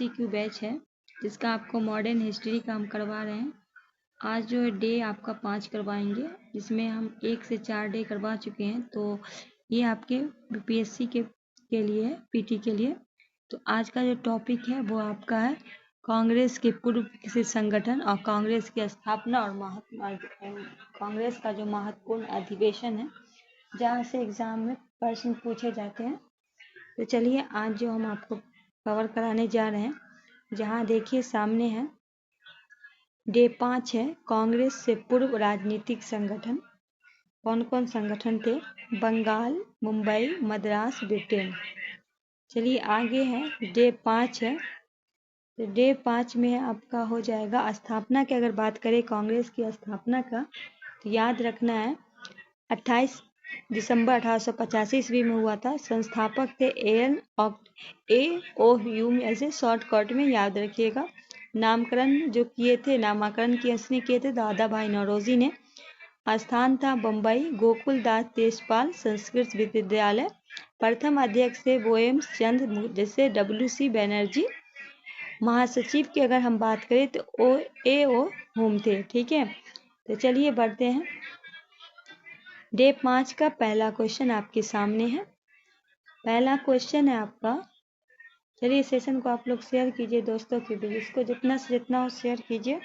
MCQ batch है जिसका आपको मॉडर्न हिस्ट्री का हम करवा रहे हैं। आज जो है डे आपका 5 करवाएंगे, जिसमें हम 1 से 4 डे करवा चुके हैं। तो ये आपके BPSC के लिए है, PT के लिए। तो आज का जो टॉपिक है वो आपका है कांग्रेस के पूर्व किसी संगठन और कांग्रेस की स्थापना और कांग्रेस का जो महत्वपूर्ण अधिवेशन है जहाँ से एग्जाम में प्रश्न पूछे जाते हैं। तो चलिए आज जो हम आपको कवर कराने जा रहे हैं, जहाँ देखिए सामने है डे 5 है कांग्रेस से पूर्व राजनीतिक संगठन। कौन कौन संगठन थे? बंगाल, मुंबई, मद्रास, ब्रिटेन। चलिए आगे है डे 5 है। तो डे 5 में आपका हो जाएगा स्थापना की। अगर बात करें कांग्रेस की स्थापना का तो याद रखना है 28 दिसंबर 1885 ईस्वी में हुआ था। संस्थापक थे AOU, ऐसे शॉर्टकट में याद रखिएगा। नामकरण किसने किए थे? दादा भाई नौरोजी ने। स्थान था बम्बई। गोकुल दास तेजपाल संस्कृत विश्वविद्यालय। प्रथम अध्यक्ष थे बोएम चंद जैसे WC बनर्जी। महासचिव की अगर हम बात करें तो AO होम थे। ठीक है, तो चलिए बढ़ते हैं। डे 5 का पहला क्वेश्चन आपके सामने है। पहला क्वेश्चन है आपका, चलिए सेशन को आप लोग शेयर कीजिए दोस्तों के बीच, इसको जितना से जितना हो शेयर कीजिए।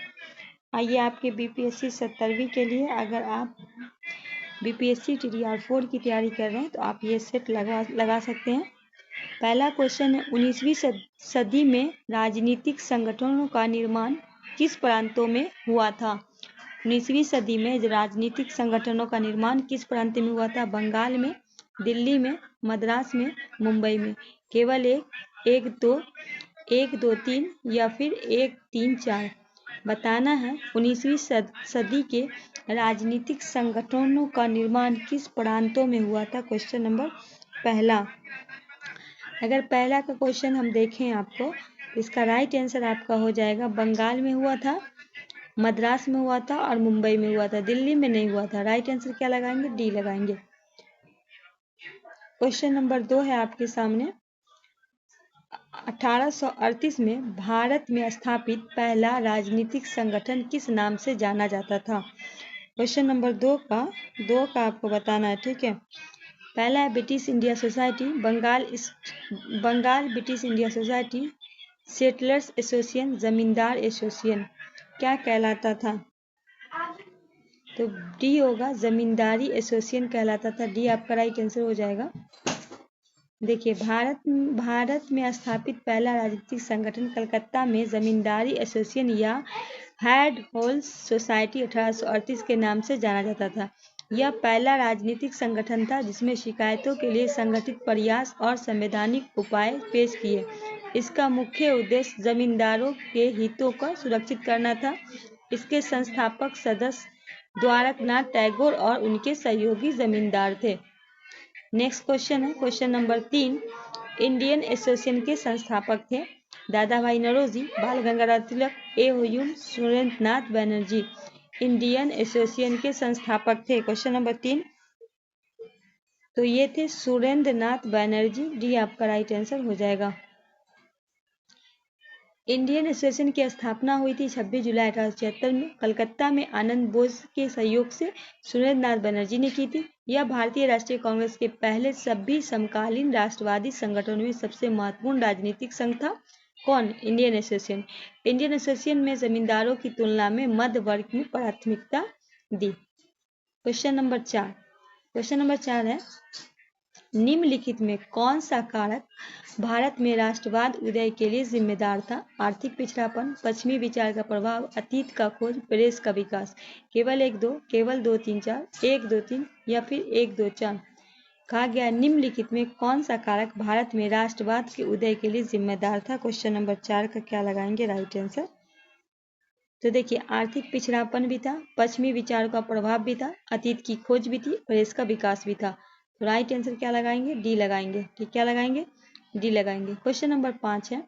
आइए आपके BPSC 70वीं के लिए, अगर आप BPSC TDR 4 की तैयारी कर रहे हैं तो आप ये सेट लगा सकते हैं। पहला क्वेश्चन है 19वीं सदी में राजनीतिक संगठनों का निर्माण किस प्रांतों में हुआ था? 19वीं सदी में राजनीतिक संगठनों का निर्माण किस प्रांत में हुआ था? बंगाल में, दिल्ली में, मद्रास में, मुंबई में। केवल एक दो तीन या फिर 1 3 4 बताना है। 19वीं सदी के राजनीतिक संगठनों का निर्माण किस प्रांतों में हुआ था? क्वेश्चन नंबर पहला। अगर पहला का क्वेश्चन हम देखें आपको, इसका राइट आंसर आपका हो जाएगा बंगाल में हुआ था, मद्रास में हुआ था और मुंबई में हुआ था, दिल्ली में नहीं हुआ था। राइट आंसर क्या लगाएंगे? डी लगाएंगे। क्वेश्चन नंबर 2 है आपके सामने। 1838 में भारत में स्थापित पहला राजनीतिक संगठन किस नाम से जाना जाता था? क्वेश्चन नंबर 2 का आपको बताना है। ठीक है, पहला है British India society, Bengal British India society, settlers association, Zamindar association. क्या कहलाता था? तो डी होगा, जमींदारी एसोसिएशन कहलाता था। डी आपका राइट आंसर हो जाएगा। देखिए भारत में स्थापित पहला राजनीतिक संगठन कलकत्ता में जमींदारी एसोसिएशन या हेड होल्स सोसाइटी 1838 के नाम से जाना जाता था। यह पहला राजनीतिक संगठन था जिसमें शिकायतों के लिए संगठित प्रयास और संवैधानिक उपाय पेश किए। इसका मुख्य उद्देश्य जमींदारों के हितों को सुरक्षित करना था। इसके संस्थापक सदस्य द्वारकनाथ टैगोर और उनके सहयोगी जमींदार थे। नेक्स्ट क्वेश्चन है क्वेश्चन नंबर 3। इंडियन एसोसिएशन के संस्थापक थे दादा भाई नौरोजी, बाल Gangadhar Tilak, AOU, Surendranath Banerjee. Indian association के संस्थापक थे क्वेश्चन नंबर 3, तो ये थे सुरेंद्रनाथ बनर्जी। डी आपका राइट आंसर हो जाएगा। इंडियन एसोसिएशन की स्थापना हुई थी 26 जुलाई 1876 में कलकत्ता में आनंद बोस के सहयोग से सुरेंद्रनाथ बनर्जी ने की थी। यह भारतीय राष्ट्रीय कांग्रेस के पहले सभी समकालीन राष्ट्रवादी संगठनों में सबसे महत्वपूर्ण राजनीतिक संघ था। कौन? Indian association. इंडियन एसोसिएशन में जमींदारों की तुलना में मध्य वर्ग में प्राथमिकता दी। क्वेश्चन नंबर 4 है, निम्नलिखित में कौन सा कारक भारत में राष्ट्रवाद उदय के लिए जिम्मेदार था? आर्थिक पिछड़ापन, पश्चिमी विचार का प्रभाव, अतीत का खोज, प्रेस का विकास। केवल 1 2, केवल 2 3 4, 1 2 3 या फिर 1 2 4। कहा गया निम्नलिखित में कौन सा कारक भारत में राष्ट्रवाद के उदय के लिए जिम्मेदार था? क्वेश्चन नंबर 4 का क्या लगाएंगे राइट आंसर? तो देखिए आर्थिक पिछड़ापन भी था, पश्चिमी विचार का प्रभाव भी था, अतीत की खोज भी थी, प्रेस का विकास भी था। तो राइट आंसर क्या लगाएंगे? डी लगाएंगे। ठीक, क्या लगाएंगे? डी लगाएंगे। क्वेश्चन नंबर 5 है।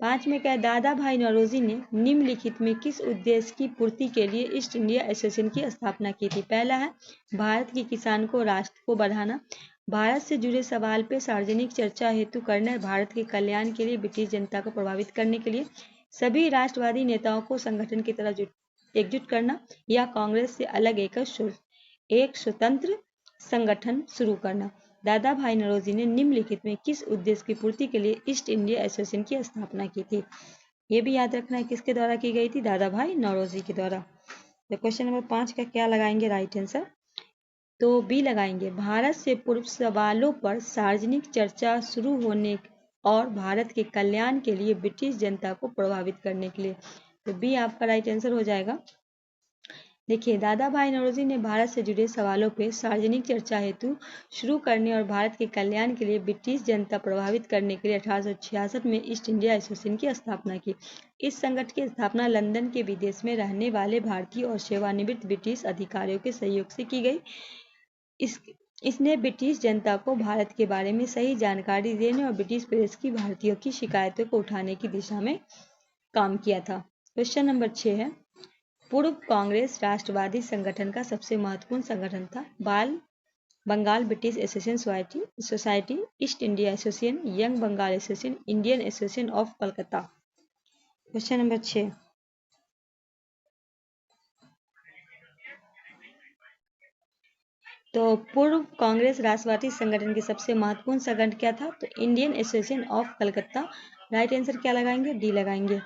5 में क्या है? दादा भाई नौरोजी ने निम्नलिखित में किस उद्देश्य की पूर्ति के लिए ईस्ट इंडिया एसोसिएशन की स्थापना की थी? पहला है भारत के किसान को राष्ट्र को बढ़ाना, भारत से जुड़े सवाल पे सार्वजनिक चर्चा हेतु करना, भारत के कल्याण के लिए ब्रिटिश जनता को प्रभावित करने के लिए सभी राष्ट्रवादी नेताओं को संगठन की तरह एकजुट करना, या कांग्रेस से अलग एक स्वतंत्र संगठन शुरू करना। दादा भाई नौरोजी ने निम्नलिखित में किस उद्देश्य की पूर्ति के लिए ईस्ट इंडिया एसोसिएशन की स्थापना की थी? ये भी याद रखना है, किसके द्वारा की गई थी? दादा भाई नौरोजी के द्वारा। तो क्वेश्चन नंबर 5 का क्या लगाएंगे राइट आंसर? तो बी लगाएंगे, भारत से पूर्व सवालों पर सार्वजनिक चर्चा शुरू होने और भारत के कल्याण के लिए ब्रिटिश जनता को प्रभावित करने के लिए। तो बी आपका राइट आंसर हो जाएगा। देखिए, दादा भाई नौरोजी ने भारत से जुड़े सवालों पर सार्वजनिक चर्चा हेतु शुरू करने और भारत के कल्याण के लिए ब्रिटिश जनता प्रभावित करने के लिए 1866 में ईस्ट इंडिया एसोसिएशन की स्थापना की। इस संगठन की स्थापना लंदन के विदेश में रहने वाले भारतीय और सेवानिवृत्त ब्रिटिश अधिकारियों के सहयोग से की गई। इसने ब्रिटिश जनता को भारत के बारे में सही जानकारी देने और ब्रिटिश प्रेस की भारतीयों की शिकायतों को उठाने की दिशा में काम किया था। क्वेश्चन नंबर 6 है, पूर्व कांग्रेस राष्ट्रवादी संगठन का सबसे महत्वपूर्ण संगठन था? Bengal British association society, East India association, young Bengal association, Indian association of Calcutta. Question number 6, तो पूर्व कांग्रेस राष्ट्रवादी संगठन के सबसे महत्वपूर्ण संगठन क्या था? तो Indian association of Calcutta. Right answer क्या लगाएंगे? डी लगाएंगे।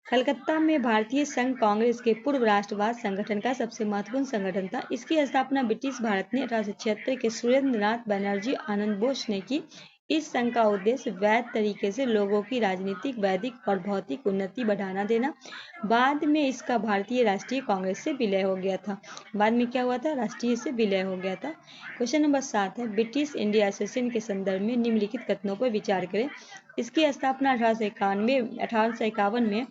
कलकत्ता में भारतीय संघ कांग्रेस के पूर्व राष्ट्रवाद संगठन का सबसे महत्वपूर्ण संगठन था। इसकी स्थापना ब्रिटिश भारत ने 1876 के सुरेंद्र नाथ बनर्जी आनंद बोस ने की। इस संघ का उद्देश्य वैध तरीके से लोगों की राजनीतिक, वैदिक और भौतिक उन्नति बढ़ाना देना। बाद में इसका भारतीय राष्ट्रीय कांग्रेस से विलय हो गया था। बाद में क्या हुआ था? राष्ट्रीय से विलय हो गया था। क्वेश्चन नंबर 7 है, ब्रिटिश इंडिया एसोसिएशन के संदर्भ में निम्नलिखित कथनों पर विचार करें। इसकी स्थापना 1851 में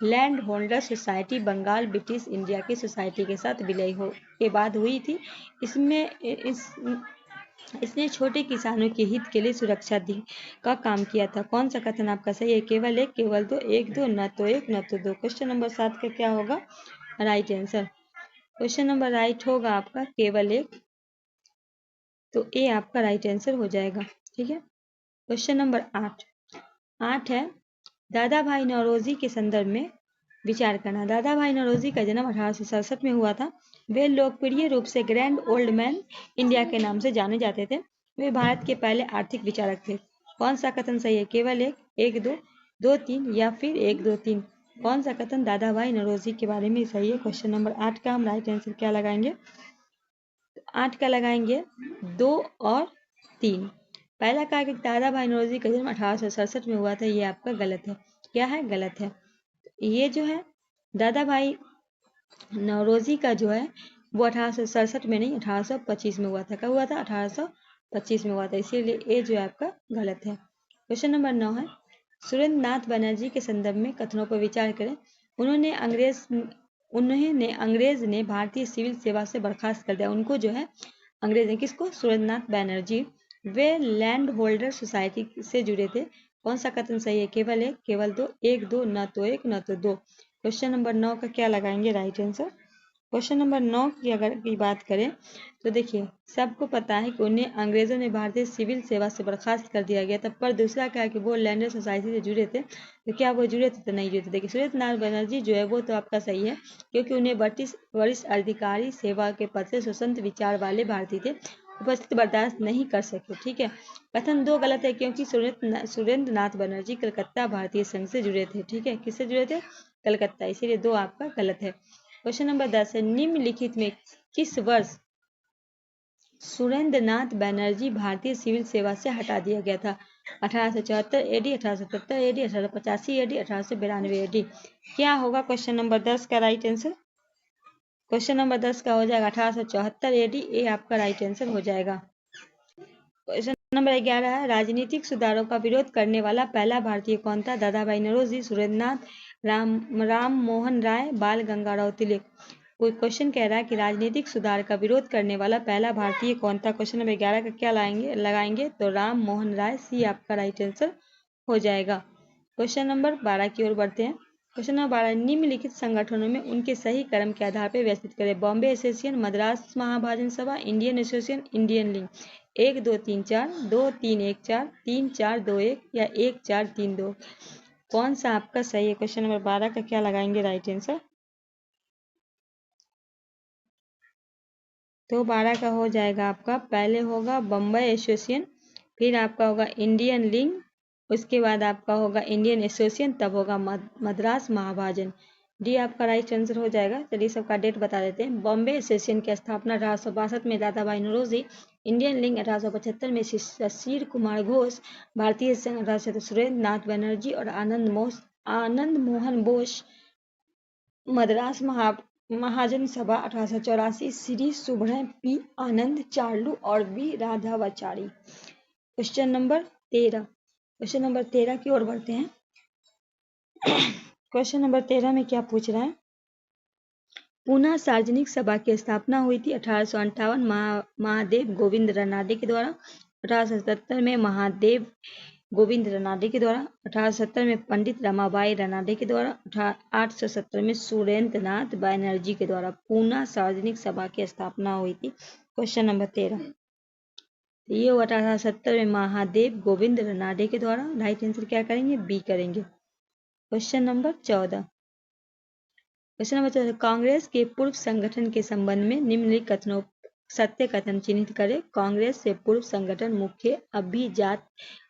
land holder society Bengal British India की सोसाइटी के साथ विलय के बाद हुई थी। इसने छोटे किसानों के हित के लिए सुरक्षा दी का काम किया था। कौन सा कथन आपका सही है? केवल एक, केवल दो, एक दो, न तो एक न तो दो। क्वेश्चन नंबर 7 का क्या होगा right answer? Question number right होगा आपका केवल एक, तो ए आपका राइट आंसर हो जाएगा। ठीक है। क्वेश्चन नंबर 8 है, दादा भाई नौरोजी के संदर्भ में विचार करना। दादा भाई नौरोजी का जन्म 1867 में हुआ था। वे लोकप्रिय रूप से ग्रैंड ओल्ड मैन इंडिया के नाम से जाने जाते थे। वे भारत के पहले आर्थिक विचारक थे। कौन सा कथन सही है? केवल एक, एक दो, दो तीन, या फिर एक दो तीन? कौन सा कथन दादा भाई नौरोजी के बारे में सही है? क्वेश्चन नंबर 8 का हम राइट आंसर क्या लगाएंगे? 8 का लगाएंगे 2 और 3। पहला कहा कि दादा भाई नौरोजी का जन्म 1867 में हुआ था, ये आपका गलत है। क्या है? गलत है। ये जो है दादा भाई नौरोजी का जो है वो 1867 में नहीं, 1825 में हुआ था। कब हुआ था? 1825 में हुआ था, इसीलिए ये जो है आपका गलत है। क्वेश्चन नंबर 9 है, सुरेंद्र नाथ बनर्जी के संदर्भ में कथनों पर विचार करें। उन्होंने अंग्रेज ने भारतीय सिविल सेवा से बर्खास्त कर दिया। उनको जो है अंग्रेज ने, किसको? सुरेंद्र नाथ बनर्जी। वे लैंड होल्डर सोसाइटी से जुड़े थे। कौन सा कथन सही है? केवल एक, केवल दो, एक दो, न तो एक न तो दो। क्वेश्चन नंबर 9 का क्या लगाएंगे राइट आंसर? क्वेश्चन नंबर 9 की अगर की बात करें तो देखिए, सबको पता है कि उन्हें अंग्रेजों ने भारतीय सिविल सेवा से बर्खास्त कर दिया गया था। पर दूसरा क्या है कि वो लैंडर सोसाइटी से जुड़े थे। तो क्या वो जुड़े थे? तो नहीं जुड़े थे। देखिए, सुरेंद्र नाथ बनर्जी जो है वो तो आपका सही है, क्योंकि उन्हें वरिष्ठ अधिकारी सेवा के पद से स्वतंत्र विचार वाले भारतीय थे, उपस्थित बर्दाश्त नहीं कर सके। ठीक है। कथन 2 गलत है, क्योंकि सुरेंद्र नाथ बनर्जी कलकत्ता भारतीय संघ से जुड़े थे। ठीक है, किससे जुड़े थे? कलकत्ता, इसीलिए 2 आपका गलत है। क्वेश्चन नंबर 10 है, निम्नलिखित में किस वर्ष सुरेंद्र नाथ बनर्जी भारतीय सिविल सेवा से हटा दिया गया था? 1874 एडी, 1877 एडी, 1885 एडी, 1892 एडी? क्या होगा क्वेश्चन नंबर 10 का राइट आंसर? क्वेश्चन नंबर 10 का हो जाएगा 1874 एडी, ए आपका राइट आंसर हो जाएगा। क्वेश्चन नंबर 11 है, राजनीतिक सुधारों का विरोध करने वाला पहला भारतीय कौन था? दादा भाई नौरोजी, सुरेंद्र नाथ, राम मोहन राय, बाल गंगाराव तिलक। कोई क्वेश्चन कह रहा है कि राजनीतिक सुधार का विरोध करने वाला पहला भारतीय कौन था? क्वेश्चन नंबर 11 का क्या लगाएंगे? तो राम मोहन राय, सी आपका राइट आंसर हो जाएगा। क्वेश्चन नंबर 12 की ओर बढ़ते हैं। क्वेश्चन नंबर 12, निम्नलिखित संगठनों में उनके सही क्रम के आधार पर व्यवस्थित करें। बॉम्बे एसोसिएशन, मद्रास महाभाजन सभा, इंडियन एसोसिएशन, इंडियन लिंग। 1 2 3 4, 2 3 1 4, 3 4 2 1 या 1 4 3 2। कौन सा आपका सही है? क्वेश्चन नंबर 12 का क्या लगाएंगे राइट आंसर? तो 12 का हो जाएगा आपका, पहले होगा बम्बई एसोसिएशन, फिर आपका होगा इंडियन लिंग, उसके बाद आपका होगा इंडियन एसोसिएशन, तब होगा मद्रास महाभाजन। डी आपका राइट आंसर हो जाएगा। चलिए सबका डेट बता देते हैं। बॉम्बे एसोसिएशन की स्थापना 1862 में दादा भाई नौरोजी, इंडियन लिंग 1875 में शशीर कुमार घोष, भारतीय संघ 1870 सुरेंद्र नाथ बनर्जी और आनंद मोहन बोस, मद्रास महाजन सभा 1884 श्री सुब्रह पी आनंद, चार्लू और बी राधावाचारी। क्वेश्चन नंबर 13 की ओर बढ़ते हैं। क्वेश्चन नंबर 13 में क्या पूछ रहा है? पूना सार्वजनिक सभा की स्थापना हुई थी 1858 महादेव गोविंद रनाडे के द्वारा, 1877 में महादेव गोविंद रनाडे के द्वारा, 1870 में पंडित रमाबाई रनाडे के द्वारा, 1870 में सुरेंद्र नाथ बैनर्जी के द्वारा पूना सार्वजनिक सभा की स्थापना हुई थी। क्वेश्चन नंबर 13 ये हुआ 1870 में महादेव गोविंद रनाडे के द्वारा। राइट आंसर क्या करेंगे? बी करेंगे। क्वेश्चन नंबर 14 कांग्रेस के पूर्व संगठन के संबंध में निम्नलिखित कथनों सत्य कथन चिन्हित करें। कांग्रेस से पूर्व संगठन मुख्य अभिजात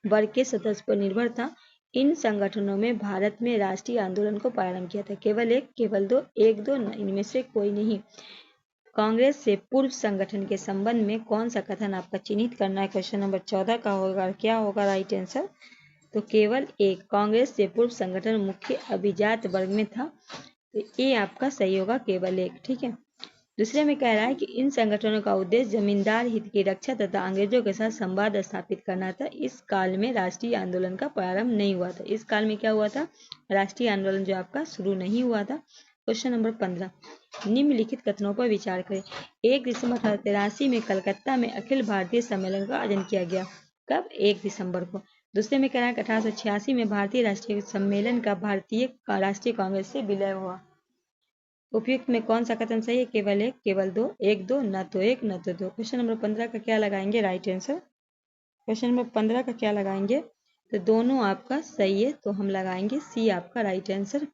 वर्ग के सदस्य पर निर्भर था। इन संगठनों में भारत में राष्ट्रीय आंदोलन को प्रारंभ किया था। केवल एक, केवल दो, एक दो, इनमें से कोई नहीं। कांग्रेस से पूर्व संगठन के संबंध में कौन सा कथन आपका चिन्हित करना है? क्वेश्चन नंबर 14 का होगा, क्या होगा राइट आंसर? तो केवल एक, कांग्रेस से पूर्व संगठन मुख्य अभिजात वर्ग में था, तो ये आपका सही होगा, केवल एक। ठीक है। दूसरे में कह रहा है कि इन संगठनों का उद्देश्य जमींदार हित की रक्षा तथा अंग्रेजों के साथ संवाद स्थापित करना था। इस काल में राष्ट्रीय आंदोलन का प्रारंभ नहीं हुआ था। इस काल में क्या हुआ था? राष्ट्रीय आंदोलन जो आपका शुरू नहीं हुआ था। क्वेश्चन नंबर 15 निम्नलिखित कथनों पर विचार करें। 1 दिसंबर 1883 में कलकत्ता में अखिल भारतीय सम्मेलन का आयोजन किया गया। कब? 1 दिसंबर को। दूसरे में कह रहा है 1886 में भारतीय राष्ट्रीय सम्मेलन का भारतीय राष्ट्रीय कांग्रेस से विलय हुआ। उपयुक्त में कौन सा कथन सही है? केवल एक, केवल दो, एक दो, न तो एक न तो दो। क्वेश्चन नंबर 15 का क्या लगाएंगे राइट आंसर? क्वेश्चन नंबर 15 का क्या लगाएंगे? तो दोनों आपका सही है, तो हम लगाएंगे सी आपका राइट आंसर।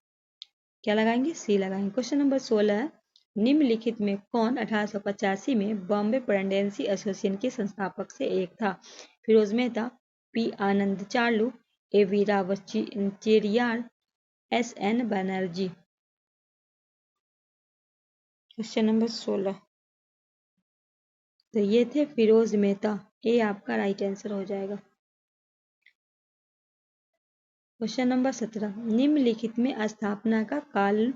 क्या लगाएंगे? सी लगाएंगे। क्वेश्चन नंबर 16 है, निम्नलिखित में कौन 1885 में बॉम्बे प्रेसिडेंसी एसोसिएशन के संस्थापक से एक था? Firoz Mehta, P Anand Charlu, A V Rao Cheriyar, S N Banerjee. Question number 16 तो ये थे फिरोज मेहता, ये आपका राइट आंसर हो जाएगा। क्वेश्चन नंबर 17 निम्नलिखित में स्थापना का कालम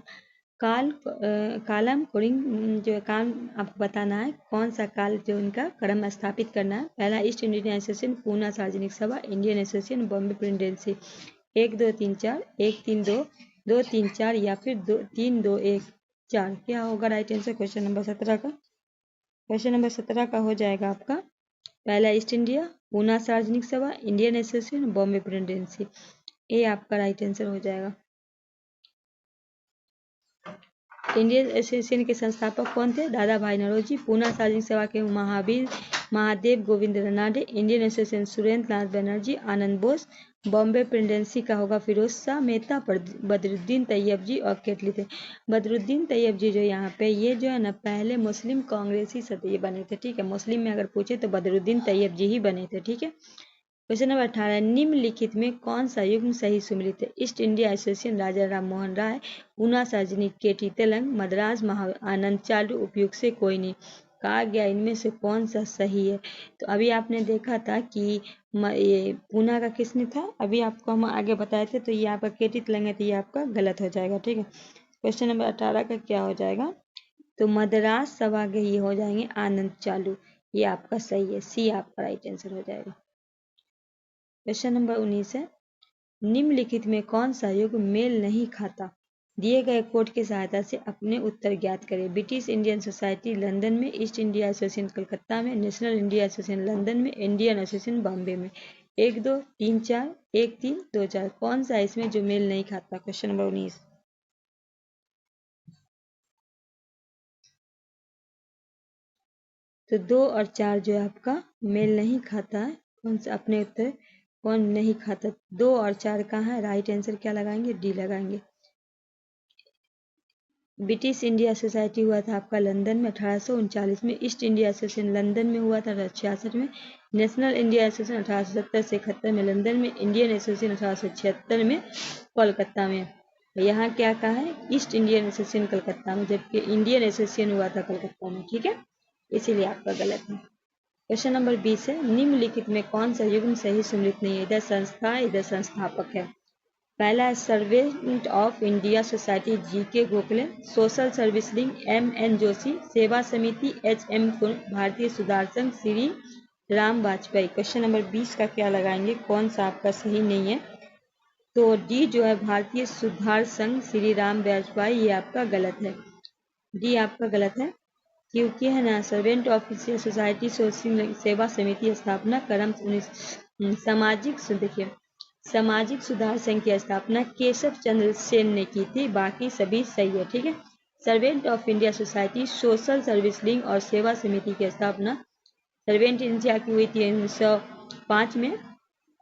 जो काम आपको बताना है, कौन सा काल जो इनका क्रम स्थापित करना है। पहला ईस्ट इंडियन एसोसिएशन, पूना सार्वजनिक सभा, इंडियन एसोसिएशन, बॉम्बे प्रेसिडेंसी। 1 2 3 4, 1 3 2, 2 3 4 या फिर 2 3 2 1 4। क्या होगा राइट आंसर क्वेश्चन नंबर 17 का? क्वेश्चन नंबर 17 का हो जाएगा आपका पहला ईस्ट इंडिया, पूना सार्वजनिक सभा, इंडियन एसोसिएशन, बॉम्बे प्रेसिडेंसी। ये आपका राइट आंसर हो जाएगा। इंडियन एसोसिएशन के संस्थापक कौन थे? दादा भाई नौरोजी। पूना सार्वजनिक सभा के महादेव गोविंद रनाडे। इंडियन एसोसिएशन सुरेंद्र नाथ बनर्जी, आनंद बोस। बॉम्बे प्रेसिडेंसी का होगा फिरोज शाह मेहता, बदरुद्दीन तैयब जी और केटली थे। बदरुद्दीन तैयब जी जो यहाँ पे ये जो है ना पहले मुस्लिम कांग्रेसी सदस्य बने थे। ठीक है, मुस्लिम में अगर पूछे तो बदरुद्दीन तैयब जी ही बने थे। ठीक है। क्वेश्चन नंबर 18 निम्नलिखित में कौन सा युग्म सही सुमेलित है? ईस्ट इंडिया एसोसिएशन राजा राम मोहन राय, पूना सार्वजनिक केटी तेलंग, मद्रास आनंद चालू। उपयुक्त से कोई नहीं। कहा गया इनमें से कौन सा सही है? तो अभी आपने देखा था कि ये पूना का किसने था, अभी आपको हम आगे बताए थे, तो ये आपका केटी तेलंग है, तो ये आपका गलत हो जाएगा। ठीक है। क्वेश्चन नंबर 18 का क्या हो जाएगा? तो मद्रास सभा के ये हो जाएंगे आनंद चालू, ये आपका सही है, सी आपका राइट आंसर हो जाएगा। क्वेश्चन नंबर 19 है, निम्नलिखित में कौन सा युग मेल नहीं खाता? दिए गए कोड की सहायता से अपने उत्तर ज्ञात करें। ब्रिटिश इंडियन सोसाइटी लंदन में, ईस्ट इंडिया एसोसिएशन कलकत्ता में, नेशनल इंडिया एसोसिएशन लंदन में, इंडियन एसोसिएशन बॉम्बे में। 1 2 3 4, 1 3 2 4 कौन सा इसमें जो मेल नहीं खाता? क्वेश्चन नंबर 19 तो 2 और 4 जो है आपका मेल नहीं खाता है। कौन सा अपने उत्तर कौन नहीं खाता? 2 और 4 कहाँ है? राइट आंसर क्या लगाएंगे? डी लगाएंगे। ब्रिटिश इंडिया सोसाइटी हुआ था आपका लंदन में 1839 में। ईस्ट इंडिया एसोसिएशन लंदन में हुआ था 1866 में। नेशनल इंडिया एसोसिएशन 1870 से 71 में लंदन में। इंडियन एसोसिएशन 1876 में कोलकाता में। यहाँ क्या कहा है? ईस्ट इंडियन एसोसिएशन कलकत्ता में, जबकि इंडियन एसोसिएशन हुआ था कलकत्ता में। ठीक है, इसीलिए आपका गलत है। क्वेश्चन नंबर 20 है, निम्नलिखित में कौन सा युग्म सही सम्मिलित नहीं है? इधर संस्था, इधर संस्थापक है। पहला है servant of India society GK. Gokhale, social service लिंग M.N. जोशी, सेवा समिति H.M. भारतीय सुधार संघ श्री राम वाजपेयी। क्वेश्चन नंबर 20 का क्या लगाएंगे? कौन सा आपका सही नहीं है? तो डी जो है भारतीय सुधार संघ श्री राम वाजपेयी, ये आपका गलत है। डी आपका गलत है, क्योंकि है ना servant of India society social सेवा समिति स्थापना क्रम सामाजिक देखिए सामाजिक सुधार संघ की स्थापना केशव चंद्र सेन ने की थी। बाकी सभी सही है। ठीक है, servant of India society social service लिंग और सेवा समिति की स्थापना सर्वेंट इंडिया की हुई थी 1905 में,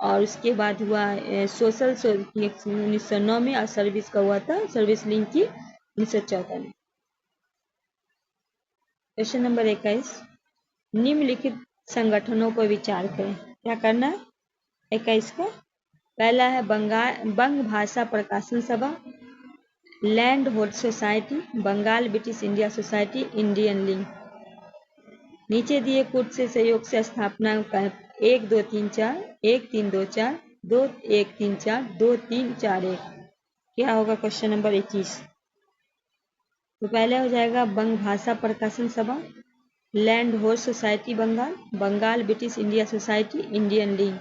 और उसके बाद हुआ सोशल 1909 में, और सर्विस का हुआ था सर्विस लिंग की 1914 में। क्वेश्चन नंबर 21, निम्नलिखित संगठनों पर विचार करें। क्या करना है 21 का? पहला है बंग Bhasha Prakashan Sabha, land hold society, Bengal British India society, Indian league. नीचे दिए कूट से सहयोग से स्थापना का 1 2 3 4, 1 3 2 4, 2 1 3 4, 2 3 4 1। क्या होगा क्वेश्चन नंबर 21? तो पहले हो जाएगा बंग Bhasha Prakashan Sabha, land hold society Bengal, Bengal British India society, Indian league.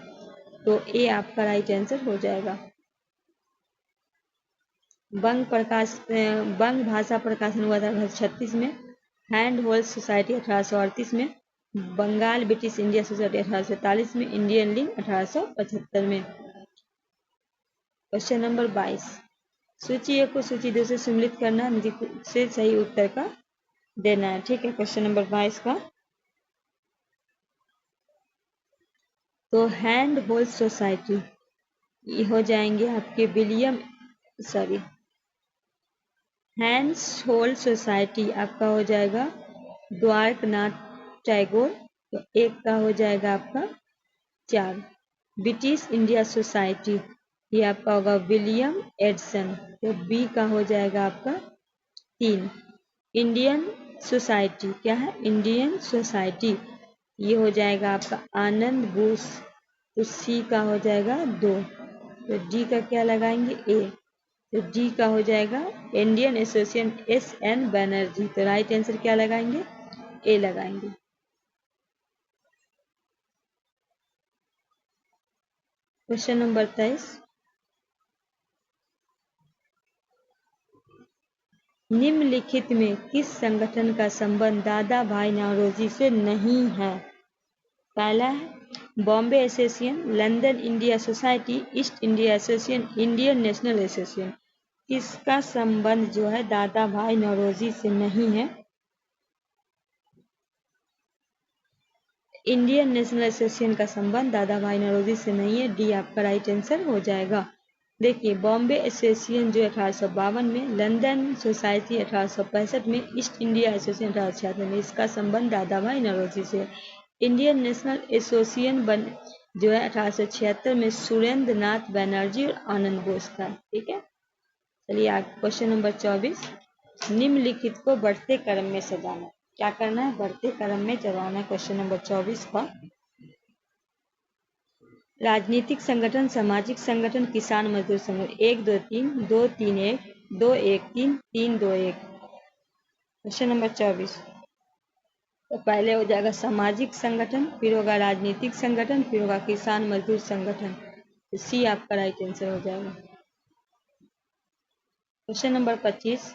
तो ए आपका राइट आंसर हो जाएगा। बंग भाषा प्रकाशन हुआ था 1836 में, हैंड होल्ड सोसाइटी 1838 में, बंगाल ब्रिटिश इंडिया सोसाइटी 1843 में, इंडियन लिंग 1875 में। क्वेश्चन नंबर 22, सूची 1 को सूची 2 से सम्मिलित करना से सही उत्तर का देना है। ठीक है, क्वेश्चन नंबर 22 का, तो हैंड होल्ड सोसाइटी ये हो जाएंगे आपके हैंड्स होल्ड सोसाइटी आपका हो जाएगा द्वारकनाथ टैगोर। तो एक का हो जाएगा आपका 4। ब्रिटिश इंडिया सोसाइटी ये आपका होगा विलियम एडिसन। तो बी का हो जाएगा आपका 3। इंडियन सोसाइटी क्या है? इंडियन सोसाइटी ये हो जाएगा आपका आनंद बोस। तो सी का हो जाएगा 2। तो डी का क्या लगाएंगे? ए। तो डी का हो जाएगा इंडियन एसोसिएशन SN बनर्जी। तो राइट आंसर क्या लगाएंगे? ए लगाएंगे। क्वेश्चन नंबर 23, निम्नलिखित में किस संगठन का संबंध दादा भाई नौरोजी से नहीं है? पहला है Bombay association, London India society, East India association, Indian national association. किसका संबंध जो है दादा भाई नौरोजी से नहीं है? इंडियन नेशनल एसोसिएशन का संबंध दादा भाई नौरोजी से नहीं है। डी आपका राइट आंसर हो जाएगा। देखिए बॉम्बे एसोसिएशन जो 1852 में, लंदन सोसाइटी 1865 में, ईस्ट इंडिया एसोसिएशन 1866 में, इसका संबंध दादा भाई नौरोजी से। इंडियन नेशनल एसोसिएशन जो है 1876 में सुरेंद्र नाथ बनर्जी और आनंद बोस का। ठीक है, चलिए आगे क्वेश्चन नंबर 24, निम्नलिखित को बढ़ते क्रम में सजाना। क्या करना है? बढ़ते क्रम में सजाना। क्वेश्चन नंबर 24 का, राजनीतिक संगठन, सामाजिक संगठन, किसान मजदूर संगठन। 1 2 3, 2 3 1, 2 1 3, 3 2 1। क्वेश्चन नंबर 24, तो पहले हो जाएगा सामाजिक संगठन, फिर होगा राजनीतिक संगठन, फिर होगा किसान मजदूर संगठन। तो सी आपका राइट आंसर हो जाएगा। क्वेश्चन नंबर 25,